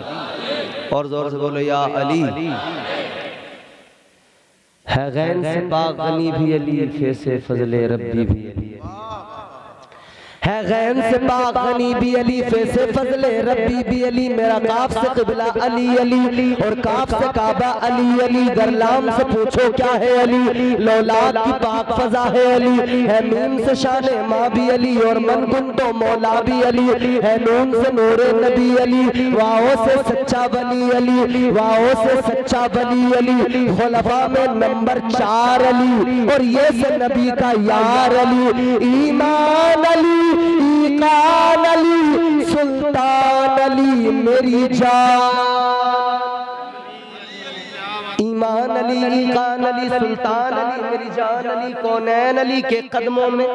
और जोर से बोलो या अली। है गैन से पाक गनी भी अली, फे से फजले रब्बी भी अली, है गैन से पाक गनी भी अली, फे से फजले रब्बी भी अली। मेरा काफ से क़िबला अली अली, और काफ से काबा अली अली। गरलाम से पूछो क्या है अली, लौलाद की पाक फजा है अली। है मीम से शान माँ भी अली, और मन गुन तो मौला भी अली। है नून से नूर नबी अली, वाओ से सच्चा वली अली, वाओ से सच्चा वली अली। खुलफा में नंबर 4 अली, और ये से नबी का यार अली। ईमान अली, ईकान अली, सुल्तान अली मेरी जान। ईमान अली, ईकान अली, सुल्तान अली, मेरी जान अली, कौनैन अली के कदमों में,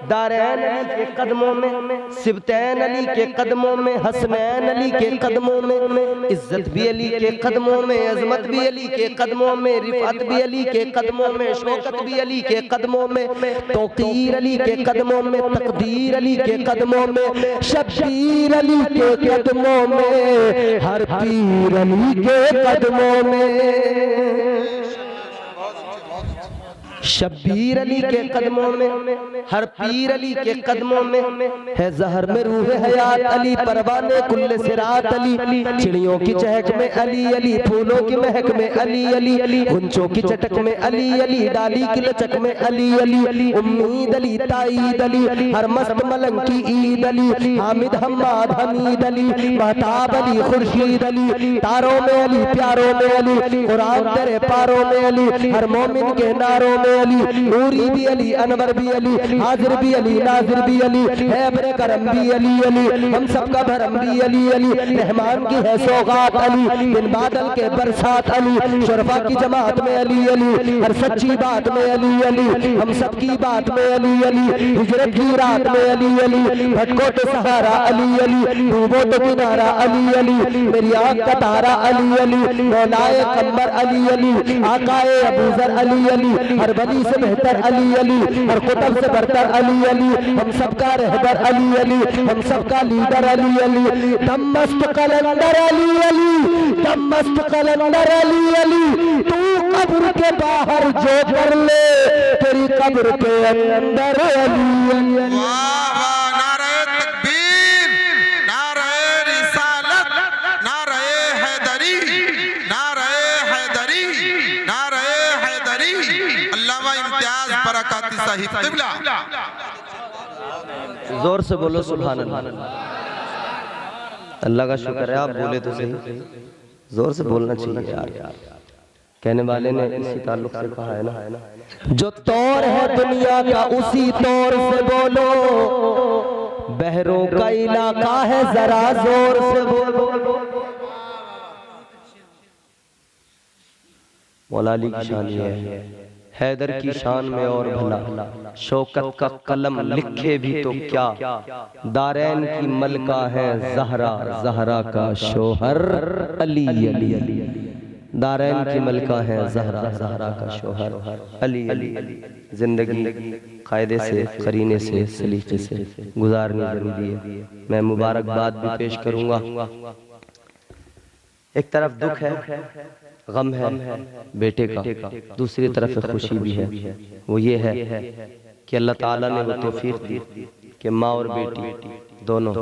दारैन अली के कदमों में, सिबतैन अली के कदमों में, हसनैन अली के कदमों में, इज्जत भी अली के कदमों में, अजमत भी अली के कदमों में, रिफत भी अली के कदमों में, शौकत भी अली के कदमों में, तौकीर अली के कदमों में, तकदीर अली के कदमों में, शब्बीर अली के कदमों में, हर पीर अली के कदमों में, शब्बीर अली के कदमों में, हर पीर अली के कदमों में है जहर में रूह हयात अली, परवाने कुल्ले सिरात अली, चिड़ियों की चहक में अली अली, फूलों की महक में अली अली, गुंचों की चटक में अली अली, डाली की लचक में अली अली, उम्मीद अली, ताईद अली, हर मस्त मलंग की ईद अली, हामिद हम्माद हमीद अली, महताब अली, खुर्शीद अली, तारों में अली, प्यारों में अली, कुरान तेरे पारों में अली, हर मोमिन के नारों में अली, नूरी भी अली, अनवर भी अली, हाजिर भी अली, नाजिर भी अली, है अपने करम भी अली अली, हम सबका भरम भी अली अली, रहमान की है सौगात अली, बिन बादल के बरसात अली, शरफा की जमात में अली अली, हर सच्ची बात में अली अली, हम सबकी बात में अली अली, हिजरत की रात में अली अली, भटको तो सहारा अली अली, डूबो तो किनारा अली अली, मेरी आँख का तारा अली अली, मौलाए कम्बर अली अली, आकाए अबूजर अली अली, हर बली से बेहतर अली अली, हर कुतुब से बढ़कर अली अली, हम सबका रहबर अली अली, हम सबका लीडर अली अली, दम मस्त कलंदर अली अली, दम मस्त कलंदर अली अली, तू कब्र के बाहर जो कर ले, तेरी कब्र के अंदर अली अली। वाह वाह, नारे तकबीर, नारे रिसालत, नारे हैदरी, नारे हैदरी, नारे हैदरी, अल्लामा इम्तियाज बरकाती साहिब क़िबला। जोर से बोलो सुभान अल्लाह। अल्लाह का शुक्र है आप बोले तो सही, जोर से बोलना चाहिए यार। कहने वाले ने इसी ताल्लुक से कहा है ना, जो तौर है दुनिया का उसी तौर से बोलो, बहरों का इलाका है जरा जोर से बोलो। मौला अली की शान ये है, हैदर की शान में और भला, शौकत का कलम लिखे भी तो क्या, दारैन की मलका है जहरा, जहरा का शोहर अली अली अली, दारैन की मलका है जहरा, जहरा का शोहर अली अली। जिंदगी कायदे से, करीने से, सलीके से गुजारनी जरूरी है। मैं मुबारकबाद भी पेश करूंगा। एक तरफ दुख है, गम है बेटे का, दूसरी तरफ खुशी भी है। वो ये है कि अल्लाह ताला ने वो तौफीक दी कि माँ और बेटी दोनों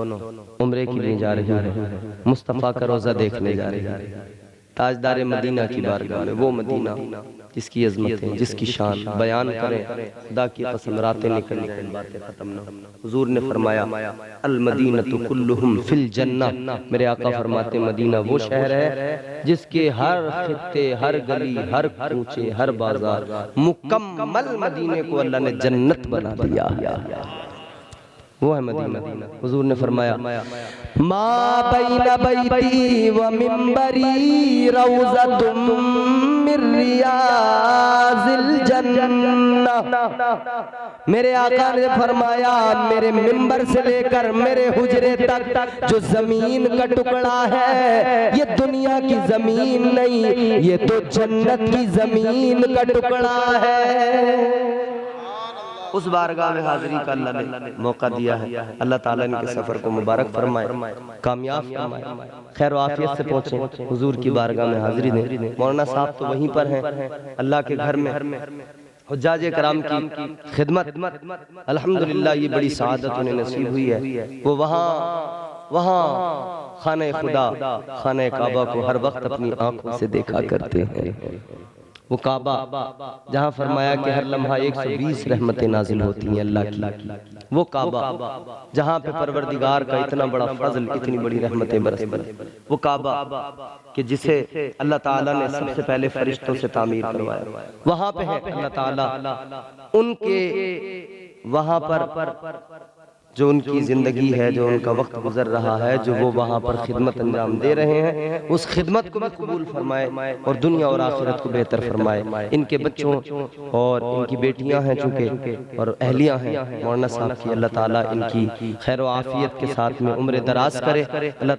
उम्रे के लिए जा रही है, मुस्तफ़ा का रोज़ा देखने जा रही है, ताजदार मदीना की बारगाह में। वो मदीना जिसकी अज़मतें, जिसकी शान बयान करें, खुदा की कसम रातें निकल निकल बातें खत्म न हो। हुजूर ने फरमाया अल मदीनतु कुल्लुहुम फिल जन्नह, मेरे आका फरमाते मदीना वो शहर है जिसके हर खित्ते, हर गली, हर कूचे, हर बाजार, मुकम्मल मदीने को अल्लाह ने जन्नत बना दिया। वो है मदीना। हुजूर ने फरमाया मा बैना बैती व मिंबरी रौज़तुम मिर रियाज़िल जन्नह। मेरे आका ने फरमाया मेरे मिंबर से लेकर मेरे हुजरे तक जो जमीन का टुकड़ा है, ये दुनिया की जमीन नहीं, ये तो जन्नत की जमीन का टुकड़ा है। उस बारगाह में हाजिरी का अल्लाह ने मौका दिया है। अल्लाह ताला इनके सफर को मुबारक फरमाए, कामयाब फरमाए, खैर आफियत से पहुंचे, हुजूर की बारगाह में हाजिरी दें। मौलाना साहब तो वहीं पर हैं, अल्लाह के घर में हुज्जाज कराम की खिदमत, अल्हम्दुलिल्लाह ये बड़ी सआदत उन्हें नसीब हुई है। वो वहाँ खाने खुदा, खाने काबा को हर वक्त अपनी आंखों से देखा करते हैं। वो काबा जहाँ फरमाया कि हर लम्हा 120 रहमतें नाजिल होती हैं अल्लाह की, वो काबा जहाँ पे परवरदिगार का इतना बड़ा फजल, इतनी बड़ी रहमतें बरसती, वो काबा कि जिसे अल्लाह ताला ने सबसे पहले फरिश्तों से तामीर करवाया, वहाँ पे है अल्लाह ताला उनके वहाँ पर जो उनकी ज़िंदगी है, जो उनका वक्त गुजर रहा है, जो वो वहाँ पर खिदमत अंजाम दे रहे हैं, उस खिदमत को भी कबूल फरमाए और दुनिया और आखिरत को बेहतर फरमाए। इनके बच्चों और इनकी बेटियां हैं चूँकि और अहलियां हैं, मौलाना साहब की, अल्लाह ताला इनकी खैर व आफियत के साथ में उम्र दराज करे। अल्लाह